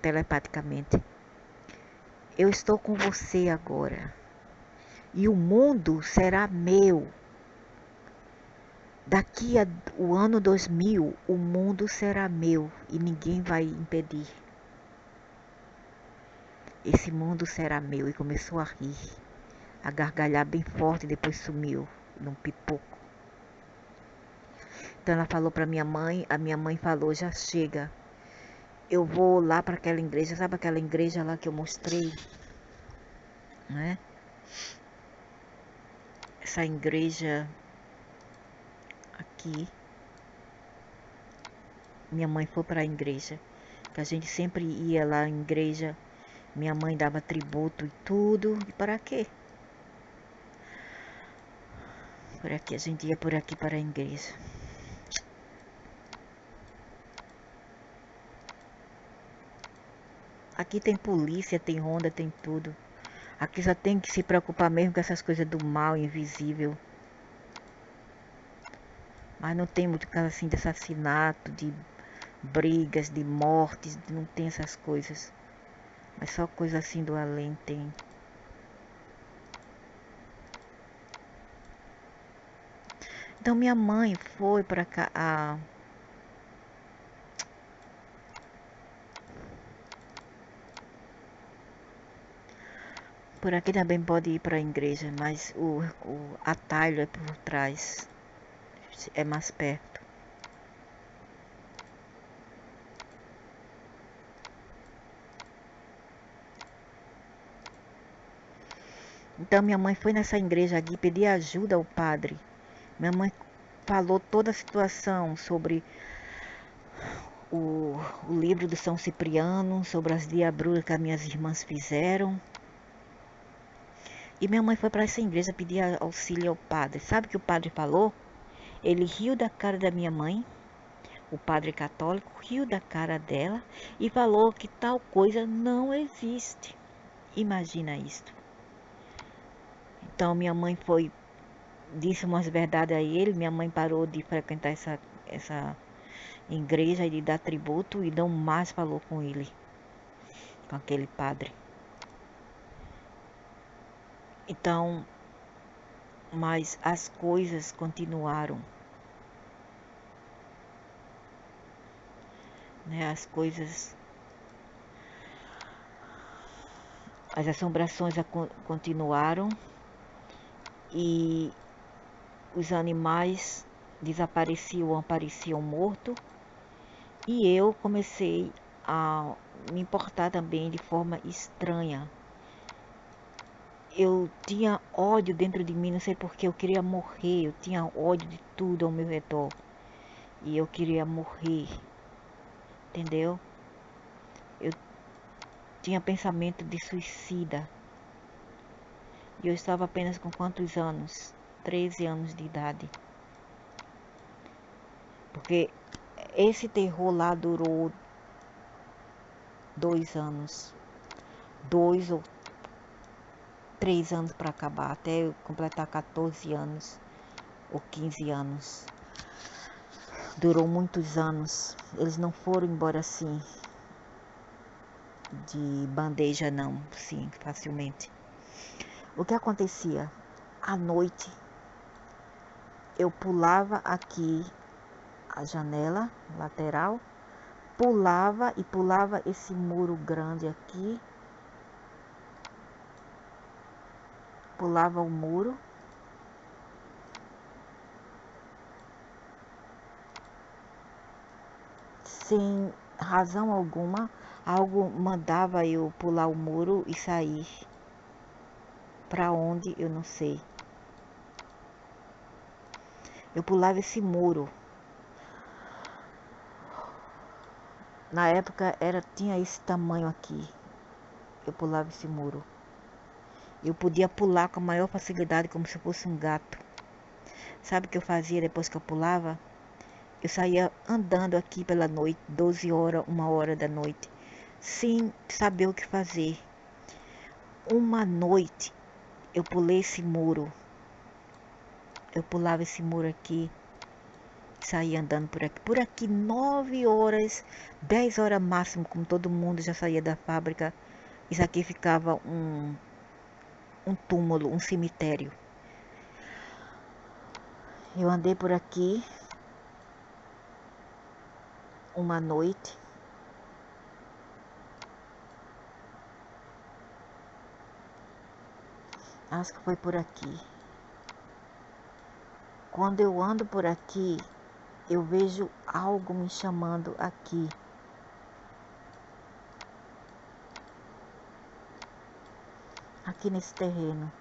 telepaticamente: Eu estou com você agora. E o mundo será meu. Daqui a o ano 2000, o mundo será meu e ninguém vai impedir. Esse mundo será meu. E começou a rir, a gargalhar bem forte e depois sumiu num pipoco. Então ela falou para minha mãe, a minha mãe falou: já chega. Eu vou lá para aquela igreja, sabe aquela igreja lá que eu mostrei, né? Essa igreja aqui. Minha mãe foi para a igreja, que a gente sempre ia lá em igreja. Minha mãe dava tributo e tudo. E para quê? Por aqui, a gente ia por aqui para a igreja. Aqui tem polícia, tem ronda, tem tudo. Aqui só tem que se preocupar mesmo com essas coisas do mal invisível. Mas não tem muito caso assim de assassinato, de brigas, de mortes, não tem essas coisas. Mas só coisa assim do além tem. Então minha mãe foi para cá. Por aqui também pode ir para a igreja, mas o atalho é por trás. É mais perto. Então minha mãe foi nessa igreja aqui pedir ajuda ao padre. Minha mãe falou toda a situação sobre o, o livro do São Cipriano, sobre as diabruras que as minhas irmãs fizeram. E minha mãe foi para essa igreja pedir auxílio ao padre. Sabe o que o padre falou? Ele riu da cara da minha mãe, o padre católico riu da cara dela e falou que tal coisa não existe. Imagina isto. Então minha mãe disse umas verdades a ele, minha mãe parou de frequentar essa igreja e de dar tributo e não mais falou com ele, com aquele padre. Então, mas as coisas continuaram, né? As assombrações continuaram e os animais desapareciam ou apareciam mortos, e eu comecei a me importar também de forma estranha. Eu tinha ódio dentro de mim, não sei porque eu queria morrer, eu tinha ódio de tudo ao meu redor. E eu queria morrer, entendeu? Eu tinha pensamento de suicida. E eu estava apenas com quantos anos? 13 anos de idade. Porque esse terror lá durou 2 anos. 2 ou 3 anos para acabar, até eu completar 14 anos ou 15 anos. Durou muitos anos. Eles não foram embora assim, de bandeja não, sim, facilmente. O que acontecia? À noite, eu pulava aqui a janela lateral, pulava e pulava esse muro grande aqui, pulava o muro, sem razão alguma, algo mandava eu pular o muro e sair. Para onde eu não sei. Eu pulava esse muro. Na época tinha esse tamanho aqui. Eu pulava esse muro. Eu podia pular com a maior facilidade, como se fosse um gato. Sabe o que eu fazia depois que eu pulava? Eu saía andando aqui pela noite, 12 horas, 1 hora da noite, sem saber o que fazer. Uma noite eu pulei esse muro. Eu pulava esse muro aqui, saía andando por aqui. Por aqui 9 horas, 10 horas máximo, como todo mundo já saía da fábrica. Isso aqui ficava um túmulo, um cemitério. Eu andei por aqui uma noite. Acho que foi por aqui. Quando eu ando por aqui, eu vejo algo me chamando aqui. Aqui nesse terreno.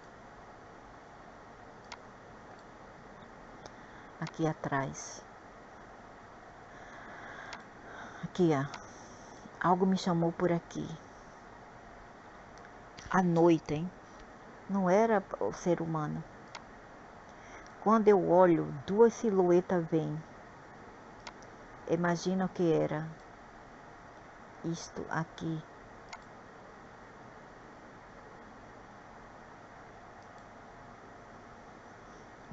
Aqui atrás. Aqui, ó. Algo me chamou por aqui. À noite, hein? Não era o ser humano. Quando eu olho, 2 silhuetas vêm. Imagina o que era. Isto aqui.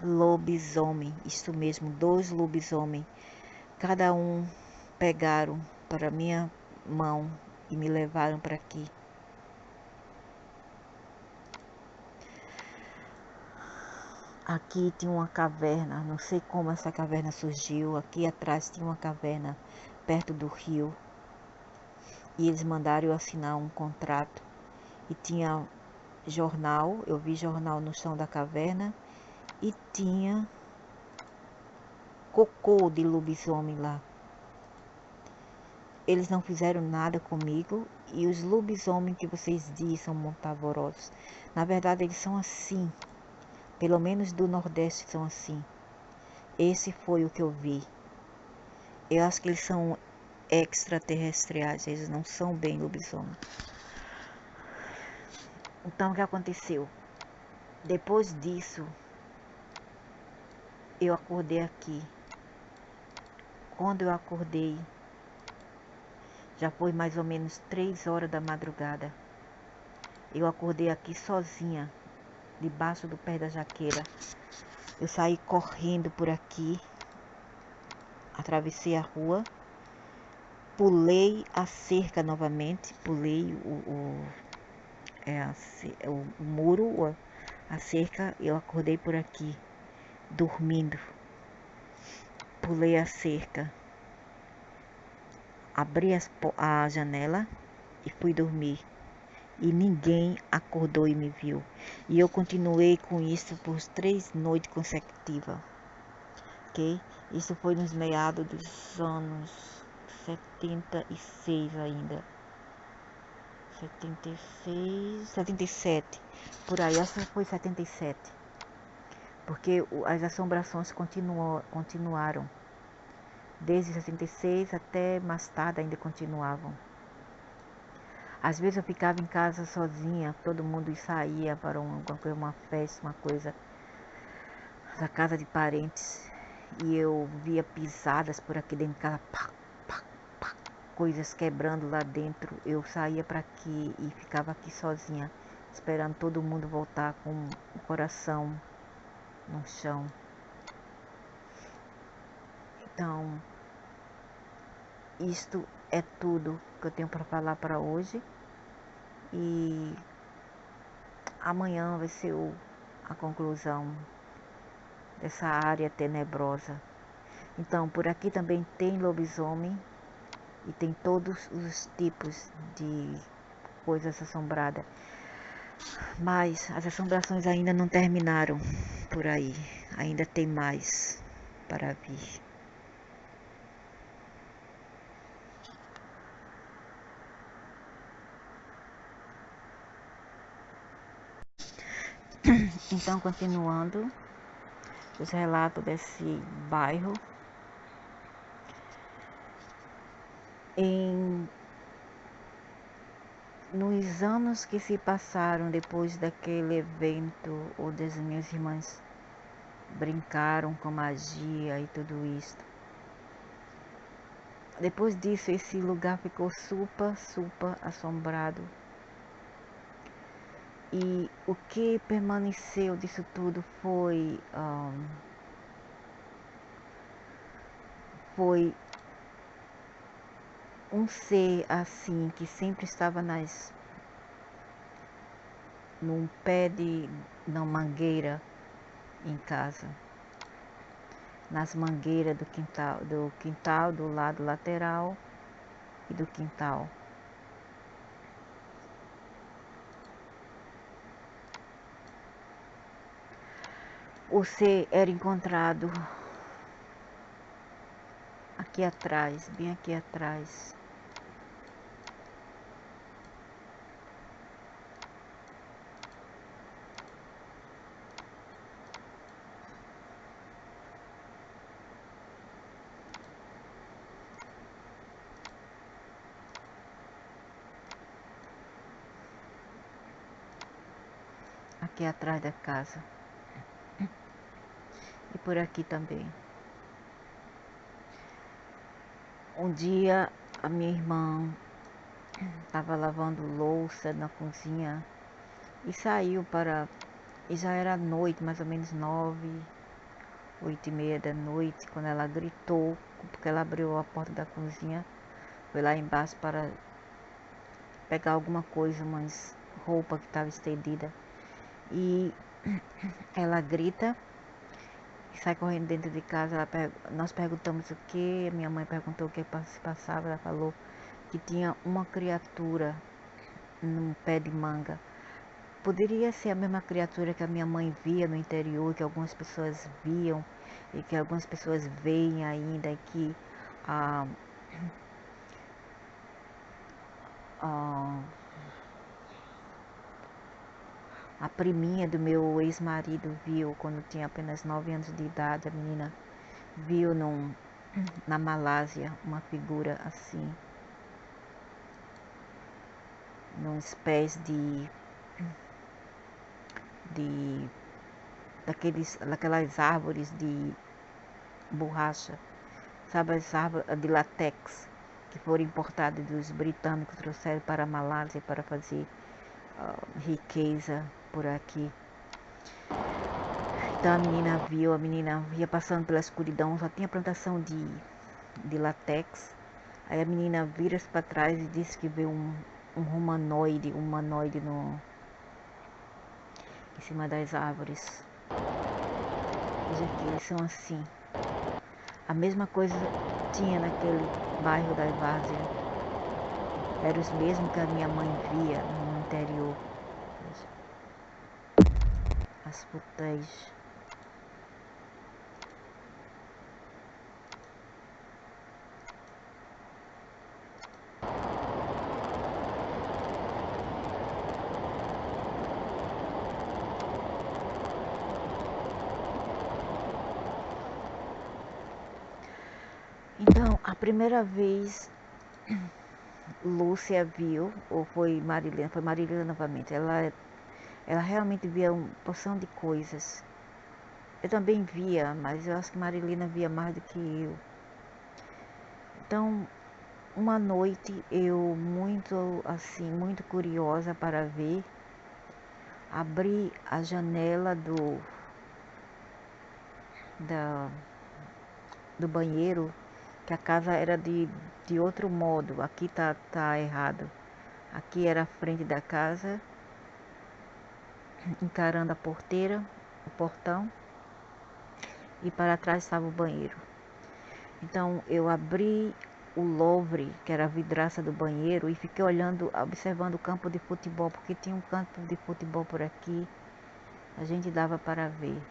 Lobisomem. Isto mesmo, 2 lobisomens. Cada um pegaram para minha mão e me levaram para aqui. Aqui tinha uma caverna, não sei como essa caverna surgiu. Aqui atrás tinha uma caverna perto do rio. E eles mandaram eu assinar um contrato. E tinha jornal, eu vi jornal no chão da caverna. E tinha cocô de lobisomem lá. Eles não fizeram nada comigo. E os lobisomens que vocês dizem são muito pavorosos. Na verdade eles são assim. Pelo menos do Nordeste são assim. Esse foi o que eu vi. Eu acho que eles são extraterrestriais. Eles não são bem lobisomens. Então o que aconteceu? Depois disso, eu acordei aqui. Quando eu acordei, já foi mais ou menos 3 horas da madrugada. Eu acordei aqui sozinha, debaixo do pé da jaqueira. Eu saí correndo por aqui, atravessei a rua, pulei a cerca novamente, pulei o muro, a cerca. Eu acordei por aqui, dormindo. Pulei a cerca, abri a janela e fui dormir. e ninguém acordou e me viu. E eu continuei com isso por 3 noites consecutivas, ok? Isso foi nos meados dos anos 76 ainda. 76, 77, por aí, essa foi 77. Porque as assombrações continuaram. Desde 66 até mais tarde ainda continuavam. Às vezes eu ficava em casa sozinha, todo mundo saía para uma festa, uma coisa, na casa de parentes. E eu via pisadas por aqui dentro de casa, pá, pá, pá, coisas quebrando lá dentro. Eu saía para aqui e ficava aqui sozinha, esperando todo mundo voltar com o coração no chão. Então, isto é tudo que eu tenho para falar para hoje. E amanhã vai ser a conclusão dessa área tenebrosa. Então, por aqui também tem lobisomem e tem todos os tipos de coisas assombradas. Mas as assombrações ainda não terminaram por aí. Ainda tem mais para vir. Então, continuando os relatos desse bairro. Nos anos que se passaram depois daquele evento, onde as minhas irmãs brincaram com magia e tudo isso. Depois disso, esse lugar ficou super assombrado. E o que permaneceu disso tudo foi um ser assim que sempre estava num pé na mangueira em casa, nas mangueiras do quintal, do lado lateral e do quintal. O ser era encontrado aqui atrás, bem aqui atrás. Aqui atrás da casa. E por aqui também. Um dia a minha irmã estava lavando louça na cozinha e saiu e já era noite, mais ou menos 9, 8h30 da noite, quando ela gritou, porque ela abriu a porta da cozinha, foi lá embaixo para pegar alguma coisa, umas roupa que estava estendida. E ela grita e sai correndo dentro de casa. Nós perguntamos o que, minha mãe perguntou o que se passava, ela falou que tinha uma criatura num pé de manga. Poderia ser a mesma criatura que a minha mãe via no interior, que algumas pessoas viam e que algumas pessoas veem ainda, e que a priminha do meu ex-marido viu quando tinha apenas 9 anos de idade. A menina viu na Malásia uma figura assim, nos pés daquelas árvores de borracha, sabe, as árvores de látex que foram importadas dos britânicos, trouxeram para a Malásia para fazer riqueza por aqui. Então a menina ia passando pela escuridão, só tinha plantação de látex. Aí a menina vira-se para trás e disse que vê um humanoide em cima das árvores. Gente, eles são assim. A mesma coisa tinha naquele bairro da Várzea. Eram os mesmos que a minha mãe via, não interior. As futéis. Então, a primeira vez Lúcia viu, ou foi Marília novamente, ela realmente via uma porção de coisas. Eu também via, mas eu acho que Marilena via mais do que eu. Então, uma noite eu muito curiosa para ver, abri a janela da, do banheiro, que a casa era de outro modo. Aqui tá errado. Aqui era a frente da casa, encarando a porteira, o portão, e para trás estava o banheiro. Então eu abri o louvre, que era a vidraça do banheiro, e fiquei olhando, observando o campo de futebol, porque tinha um campo de futebol por aqui, a gente dava para ver.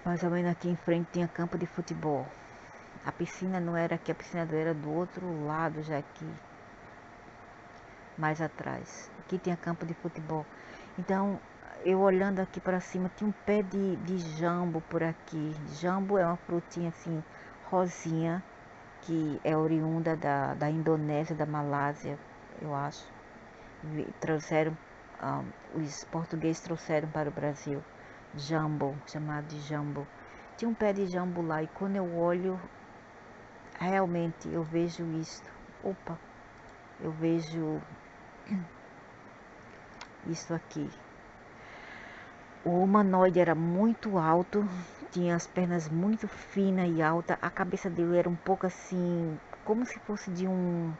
Mais ou menos aqui em frente tinha campo de futebol. A piscina não era aqui, a piscina era do outro lado, já aqui, mais atrás. Aqui tinha campo de futebol. Então, eu olhando aqui para cima, tinha um pé de jambo por aqui. Jambo é uma frutinha assim, rosinha, que é oriunda da Indonésia, da Malásia, eu acho. Trouxeram, os portugueses trouxeram para o Brasil. Jambo, chamado de jambo. Tinha um pé de jambo lá, e quando eu olho, realmente eu vejo isto. Opa, eu vejo isto aqui. O humanoide era muito alto, tinha as pernas muito finas e altas, a cabeça dele era um pouco assim, como se fosse de um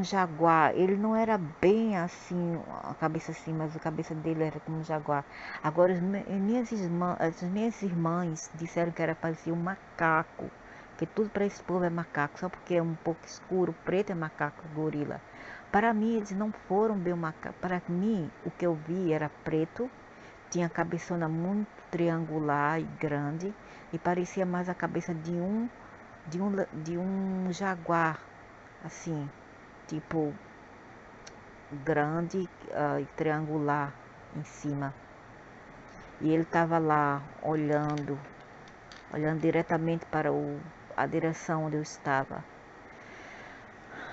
jaguar. Ele não era bem assim, a cabeça assim, mas a cabeça dele era como um jaguar. Agora, as minhas irmãs disseram que era parecia um macaco, que tudo para esse povo é macaco, só porque é um pouco escuro, preto é macaco, gorila. Para mim, eles não foram bem macaco. Para mim, o que eu vi era preto, tinha a cabeçona muito triangular e grande, e parecia mais a cabeça de um jaguar, assim, tipo grande, e triangular em cima. E ele estava lá olhando diretamente para a direção onde eu estava.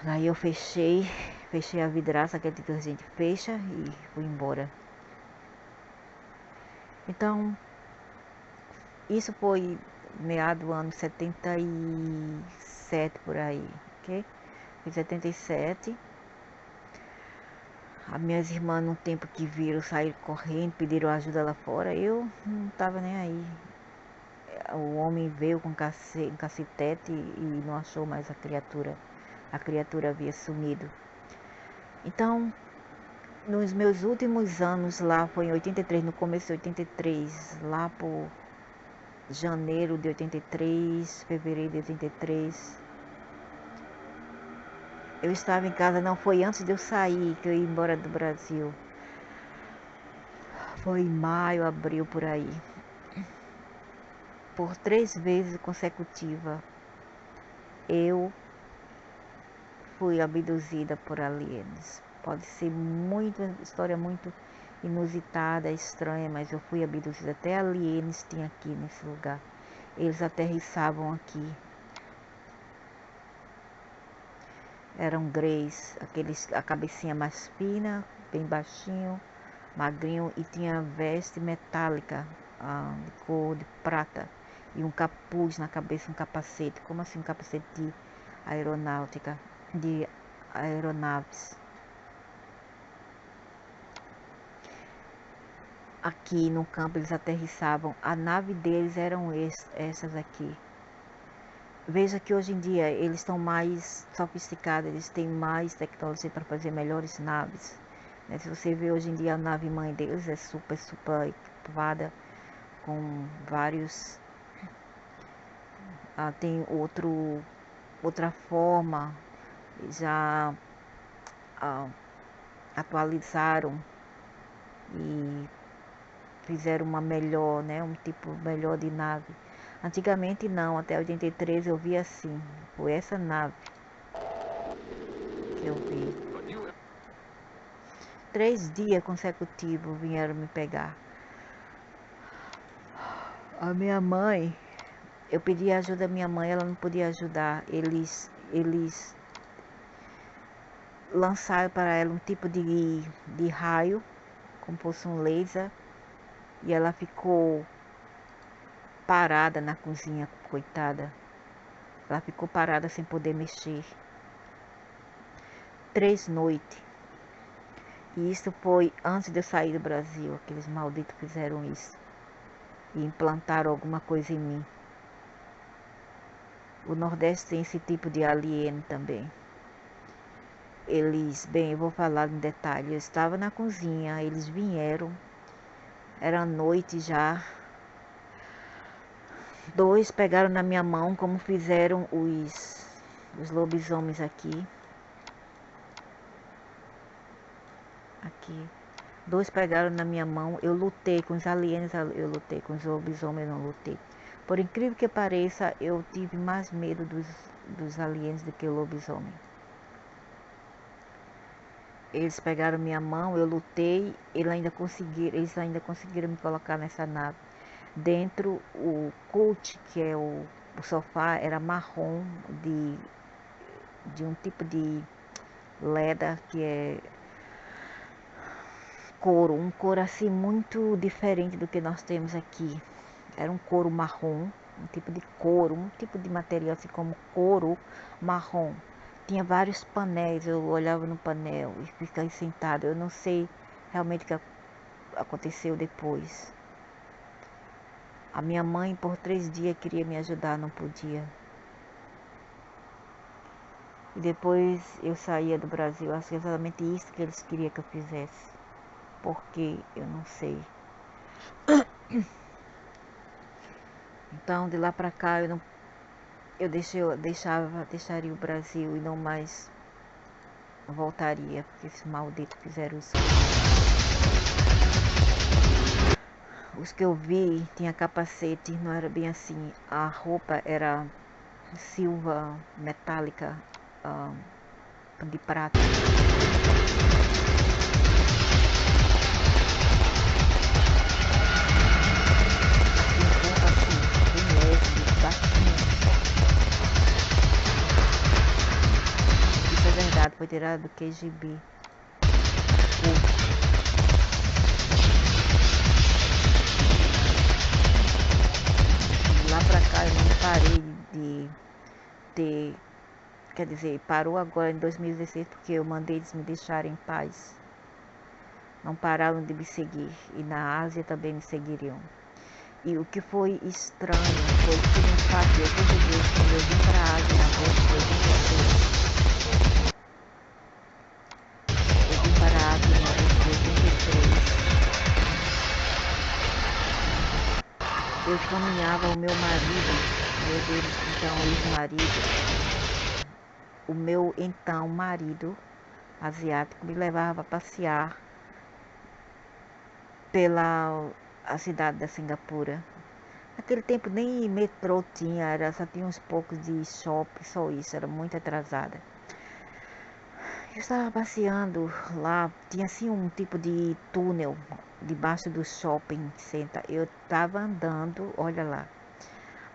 Aí eu fechei a vidraça, aquele que a gente fecha, e fui embora. Então, isso foi meado do ano 77 por aí, ok? Em 77. As minhas irmãs, no tempo que viram, saíram correndo, pediram ajuda lá fora. Eu não estava nem aí. O homem veio com um cacetete e não achou mais a criatura. A criatura havia sumido. Então, nos meus últimos anos lá, foi em 83, no começo de 83, lá por janeiro de 83, fevereiro de 83, eu estava em casa, não foi antes de eu sair, que eu ia embora do Brasil. Foi em maio, abril, por aí. Por 3 vezes consecutivas, eu fui abduzida por aliens. Pode ser história muito inusitada, estranha, mas eu fui abduzida. Até aliens tinha aqui nesse lugar. Eles aterrissavam aqui. Eram greys, a cabecinha mais fina, bem baixinho, magrinho, e tinha veste metálica, de cor de prata, e um capuz na cabeça, um capacete. Como assim um capacete de aeronáutica, de aeronaves? Aqui no campo eles aterrissavam, a nave deles eram essas aqui. Veja que hoje em dia eles estão mais sofisticados, eles têm mais tecnologia para fazer melhores naves. Né? Se você vê hoje em dia a nave mãe deles é super equipada com vários. Tem outra forma, já atualizaram e fizeram uma melhor, né? Um tipo melhor de nave. Antigamente não, até 83 eu vi assim. Foi essa nave que eu vi. 3 dias consecutivos vieram me pegar. A minha mãe, eu pedi ajuda à minha mãe, ela não podia ajudar. Eles lançaram para ela um tipo de raio, como fosse um laser, e ela ficou parada na cozinha, coitada. Ela ficou parada sem poder mexer. 3 noites. E isso foi antes de eu sair do Brasil. Aqueles malditos fizeram isso. E implantaram alguma coisa em mim. O Nordeste tem esse tipo de alien também. Bem, eu vou falar em detalhe. Eu estava na cozinha, eles vieram. Era noite já. 2 pegaram na minha mão, como fizeram os lobisomens aqui. Aqui. 2 pegaram na minha mão. Eu lutei com os aliens, eu lutei com os lobisomens, não lutei. Por incrível que pareça, eu tive mais medo dos aliens do que o lobisomem. Eles pegaram minha mão, eu lutei, eles ainda conseguiram me colocar nessa nave. Dentro, o cult, que é o sofá, era marrom de um tipo de leda que é couro, um couro assim muito diferente do que nós temos aqui. Era um couro marrom, um tipo de couro, um tipo de material assim como couro marrom. Tinha vários painéis, eu olhava no painel e ficava sentada. Eu não sei realmente o que aconteceu depois. A minha mãe por 3 dias queria me ajudar, não podia. E depois eu saía do Brasil, acho que é exatamente isso que eles queriam que eu fizesse. Porque eu não sei. Então de lá pra cá eu deixaria o Brasil e não mais voltaria, porque esses malditos fizeram isso. Os que eu vi tinha capacete, não era bem assim. A roupa era silva metálica, de prata. Assim, roupa assim, bem leve, baixinha. Isso é verdade, foi tirado do QGB. Lá pra cá eu não parei de ter, quer dizer, parou agora em 2016 porque eu mandei eles me deixarem em paz. Não pararam de me seguir e na Ásia também me seguiriam. E o que foi estranho foi que no fato de eu ver quando eu vim para a Ásia em agosto de 2016, eu vim para a Ásia em agosto de 83, eu caminhava o meu marido, meu Deus, então ex-marido, o meu então marido asiático me levava a passear pela a cidade da Singapura. Naquele tempo nem metrô tinha, só tinha uns poucos de shopping, só isso, era muito atrasada. Eu estava passeando lá, tinha assim um tipo de túnel debaixo do shopping center. Eu estava andando, olha lá.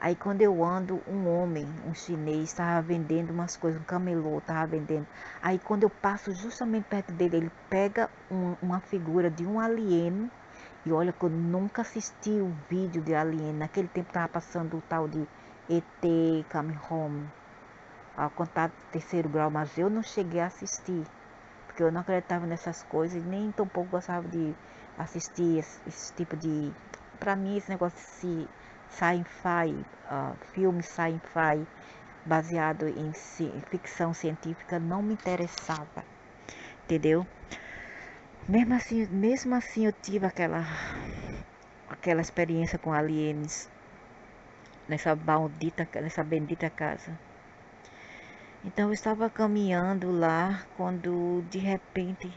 Aí quando eu ando, um homem, um chinês, estava vendendo umas coisas, um camelô estava vendendo. Aí quando eu passo justamente perto dele, ele pega uma figura de um alien. E olha que eu nunca assisti o vídeo de alien. Naquele tempo estava passando o tal de ET, Coming Home, ao contato terceiro grau, mas eu não cheguei a assistir. Porque eu não acreditava nessas coisas, nem tão pouco gostava de assistir esse tipo de... Para mim esse negócio de sci-fi, filme sci-fi baseado em ficção científica não me interessava, entendeu? Mesmo assim eu tive aquela experiência com aliens nessa bendita casa. Então eu estava caminhando lá quando de repente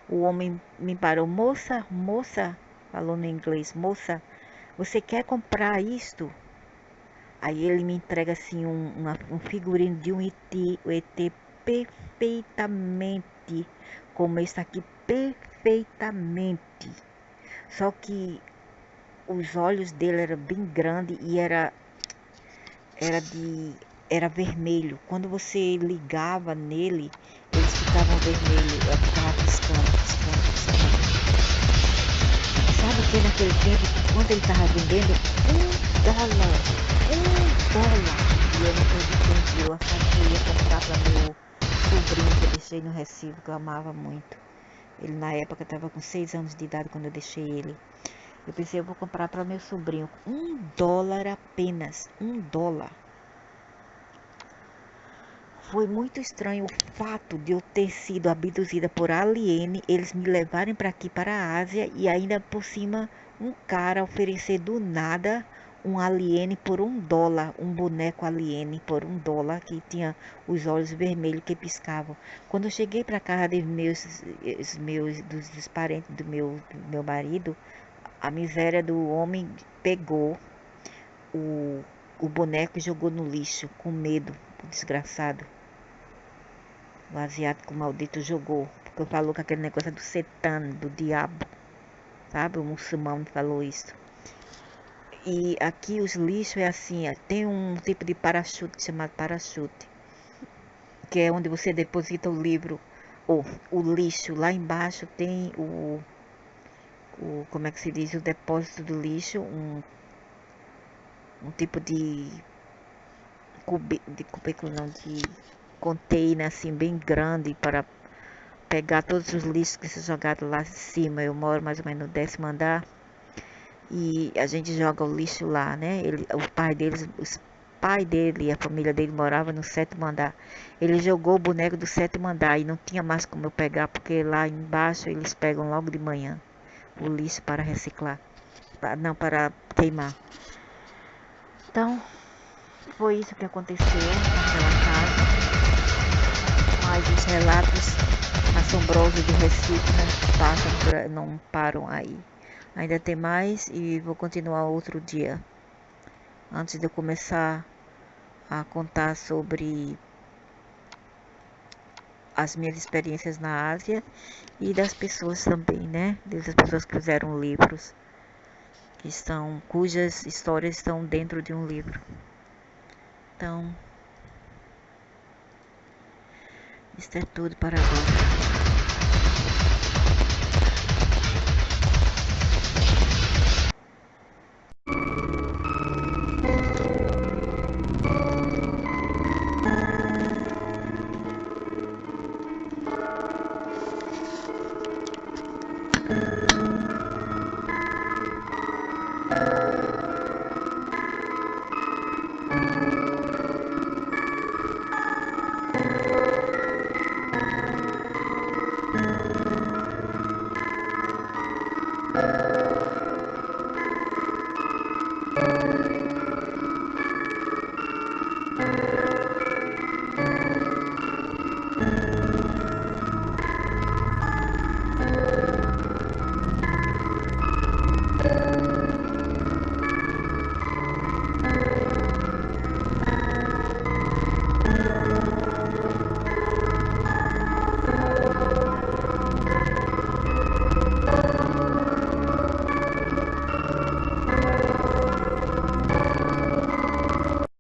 O homem me parou, moça, moça, falou no inglês, moça, você quer comprar isto? Aí ele me entrega assim um figurino de um ET, o ET perfeitamente, como esse aqui, perfeitamente. Só que os olhos dele eram bem grandes e era de era vermelho. Quando você ligava nele, eles ficavam vermelhos, eu ficava piscando, piscando, piscando. Sabe que naquele tempo, quando ele estava vendendo $1, $1. E eu não acreditei, eu achava que eu ia comprar para meu sobrinho que eu deixei no Recife, que eu amava muito. Ele na época estava com 6 anos de idade quando eu deixei ele. Eu pensei, eu vou comprar para meu sobrinho. $1 apenas, $1. Foi muito estranho o fato de eu ter sido abduzida por alien, eles me levarem para aqui, para a Ásia, e ainda por cima um cara oferecer do nada um alien por $1, um boneco alien por $1, que tinha os olhos vermelhos que piscavam. Quando eu cheguei para casa dos parentes do meu marido, a miséria do homem pegou o, o boneco e jogou no lixo, com medo, o desgraçado. O asiático maldito jogou, porque falou que aquele negócio é do Setã, do diabo, sabe? O muçulmano falou isso. E aqui os lixos é assim, tem um tipo de parachute chamado parachute, que é onde você deposita o livro, ou o lixo. Lá embaixo tem como é que se diz, o depósito do lixo, um tipo de cubículo não, de container assim bem grande para pegar todos os lixos que são jogados lá em cima. Eu moro mais ou menos no 10º andar e a gente joga o lixo lá, né? Os pai dele e a família dele morava no 7º andar. Ele jogou o boneco do 7º andar e não tinha mais como eu pegar, porque lá embaixo eles pegam logo de manhã o lixo para reciclar, não, para queimar. Então, foi isso que aconteceu naquela casa. Mas os relatos assombrosos do Recife não param aí. Ainda tem mais e vou continuar outro dia. Antes de eu começar a contar sobre as minhas experiências na Ásia e das pessoas também, né? Das pessoas que fizeram livros, cujas histórias estão dentro de um livro. Então, isso é tudo para agora.